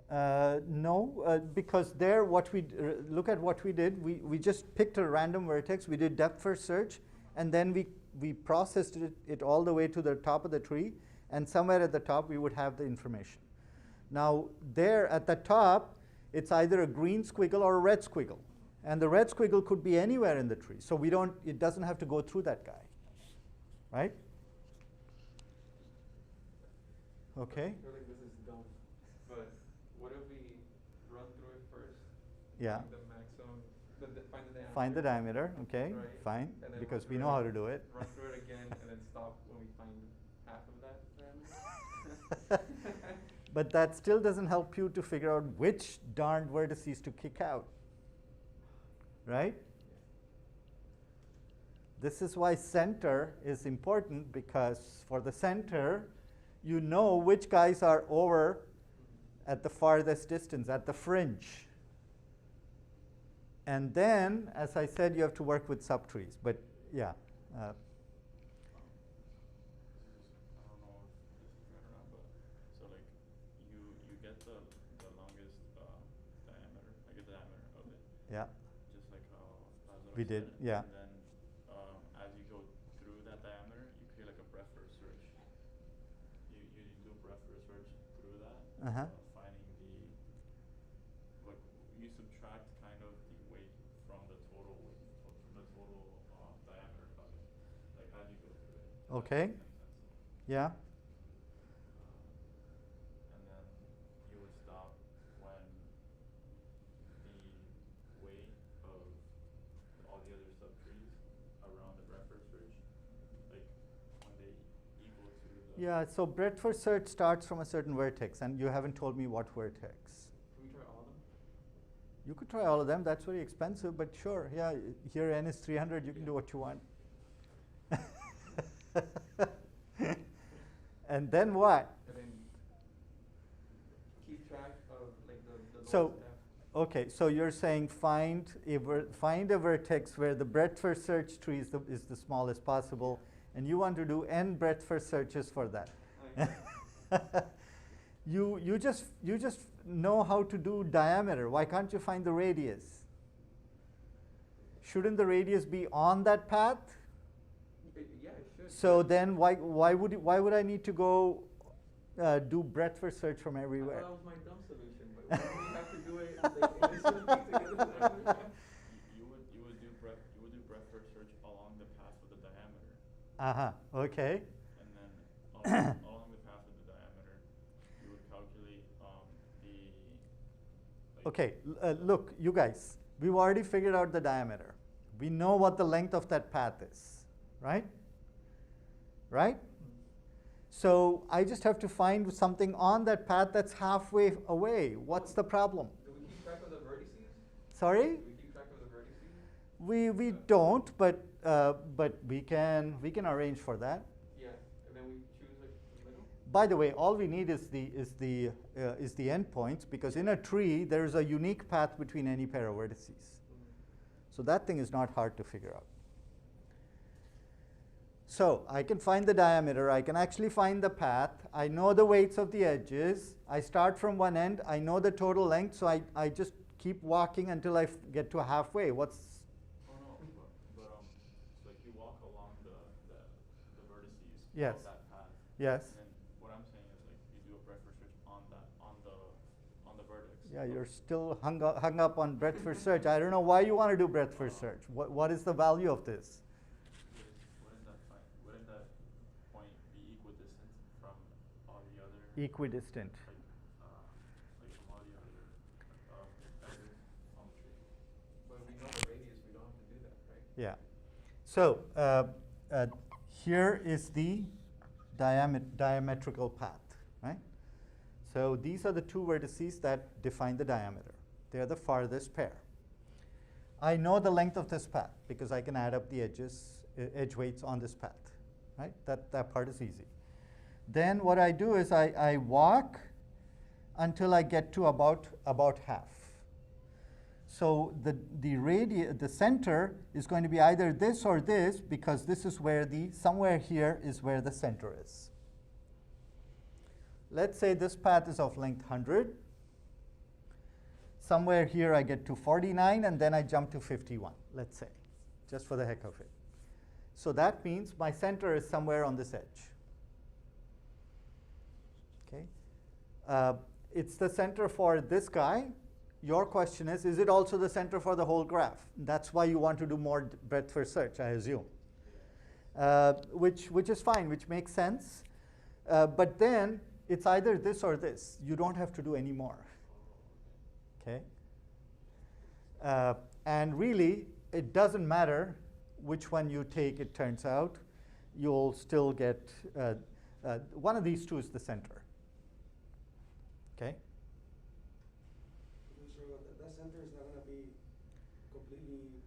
center? No, because there what we look at what we did. We just picked a random vertex. We did depth first search, and then we processed it all the way to the top of the tree, and somewhere at the top we would have the information. Now there at the top, it's either a green squiggle or a red squiggle, and the red squiggle could be anywhere in the tree. So we don't. It doesn't have to go through that guy, right? Okay. I feel like this is dumb, but what if we run through it first? Yeah. Find the maximum, find the diameter. Find the diameter. Okay. Right. Fine. And then Because run we through know how it, to do it. Run through it again, and then stop when we find half of that diameter. But that still doesn't help you to figure out which darned vertices to kick out, right? This is why center is important, because for the center, you know which guys are over at the farthest distance, at the fringe. And then, as I said, you have to work with subtrees. But yeah. I don't know if this is right or not, but so like you get the longest diameter, like the diameter of it. Yeah. Just like how Lazarus We did, said. yeah. And then as you go through that diameter, you create like a breadth first search. You do a breadth first search through that, Uh-huh. finding like you subtract kind of the weight from the total weight, from the total diameter of it, like as you go through it. Okay. If that makes sense. Yeah. And then you would stop when the weight of all the other subtrees around the breadth first search, like when they equal to the. Yeah, so breadth first search starts from a certain vertex, and you haven't told me what vertex. Can we try all of them? You could try all of them. That's very expensive, but sure. Yeah, here n is 300. You can do what you want. And then what? And then keep track of like the So, lowest F. okay, so you're saying find a vertex where the breadth first search tree is the smallest possible, and you want to do n breadth first searches for that. You just know how to do diameter. Why can't you find the radius? Shouldn't the radius be on that path? Yeah, it should. So then why would I need to go do breadth first search from I everywhere? thought that was my dumb solution, but why do we have to do it like, in this one together? You would do breadth first search along the path of the diameter, Uh-huh. Okay. and then along the path of the diameter, you would calculate the. Like Okay. Look, you guys. We've already figured out the diameter. We know what the length of that path is, right? Right? So I just have to find something on that path that's halfway away. What's the problem? Do we keep track of the vertices? Sorry? Do we keep track of the vertices? We don't, but we can arrange for that. Yeah, and then we choose like the middle? By the way, all we need is the endpoints, because in a tree there is a unique path between any pair of vertices. So that thing is not hard to figure out. So I can find the diameter. I can actually find the path. I know the weights of the edges. I start from one end. I know the total length, so I just keep walking until I get to halfway. What's Oh no, but so like you walk along the vertices Yes. of that path. Yes. And then what I'm saying is like you do a breadth first search on the vertex. Yeah, you're still hung up on breadth first search. I don't know why you want to do breadth first search. What is the value of this? Wouldn't that point be equidistant from all the other Equidistant. like from all the other edges on the tree? But if we know the radius, we don't have to do that, right? Yeah. So here is the diametrical path, right? So these are the two vertices that define the diameter. They are the farthest pair. I know the length of this path because I can add up the edge weights on this path, right? That part is easy. Then what I do is I walk until I get to about half. So the center is going to be either this or this, because this is where somewhere here is where the center is. Let's say this path is of length 100. Somewhere here I get to 49, and then I jump to 51, let's say, just for the heck of it. So that means my center is somewhere on this edge. Okay? It's the center for this guy. Your question is it also the center for the whole graph? That's why you want to do more breadth first search, I assume. Which is fine, which makes sense. But then it's either this or this. You don't have to do any more. Okay? And really, it doesn't matter which one you take, it turns out. You'll still get, one of these two is the center. Okay? So that center is not going to be completely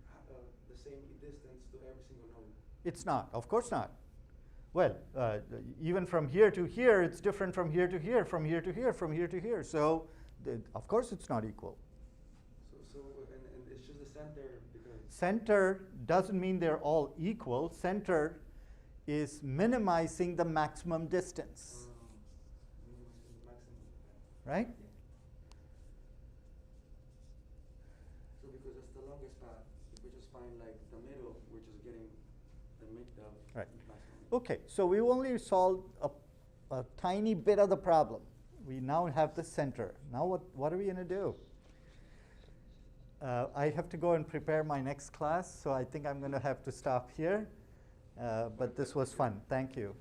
the same distance to every single node? It's not, of course not. Well, even from here to here, it's different from here to here, from here to here, from here to here. So, of course, it's not equal. And it's just the center because... Center doesn't mean they're all equal. Center is minimizing the maximum distance. Minimizing the maximum. Right? Yeah. So because that's the longest path, if we just find like the middle, we're just getting the Right. maximum. Okay, so we only solved a tiny bit of the problem. We now have the center. Now what are we going to do? I have to go and prepare my next class, so I think I'm going to have to stop here. But this was fun. Thank you.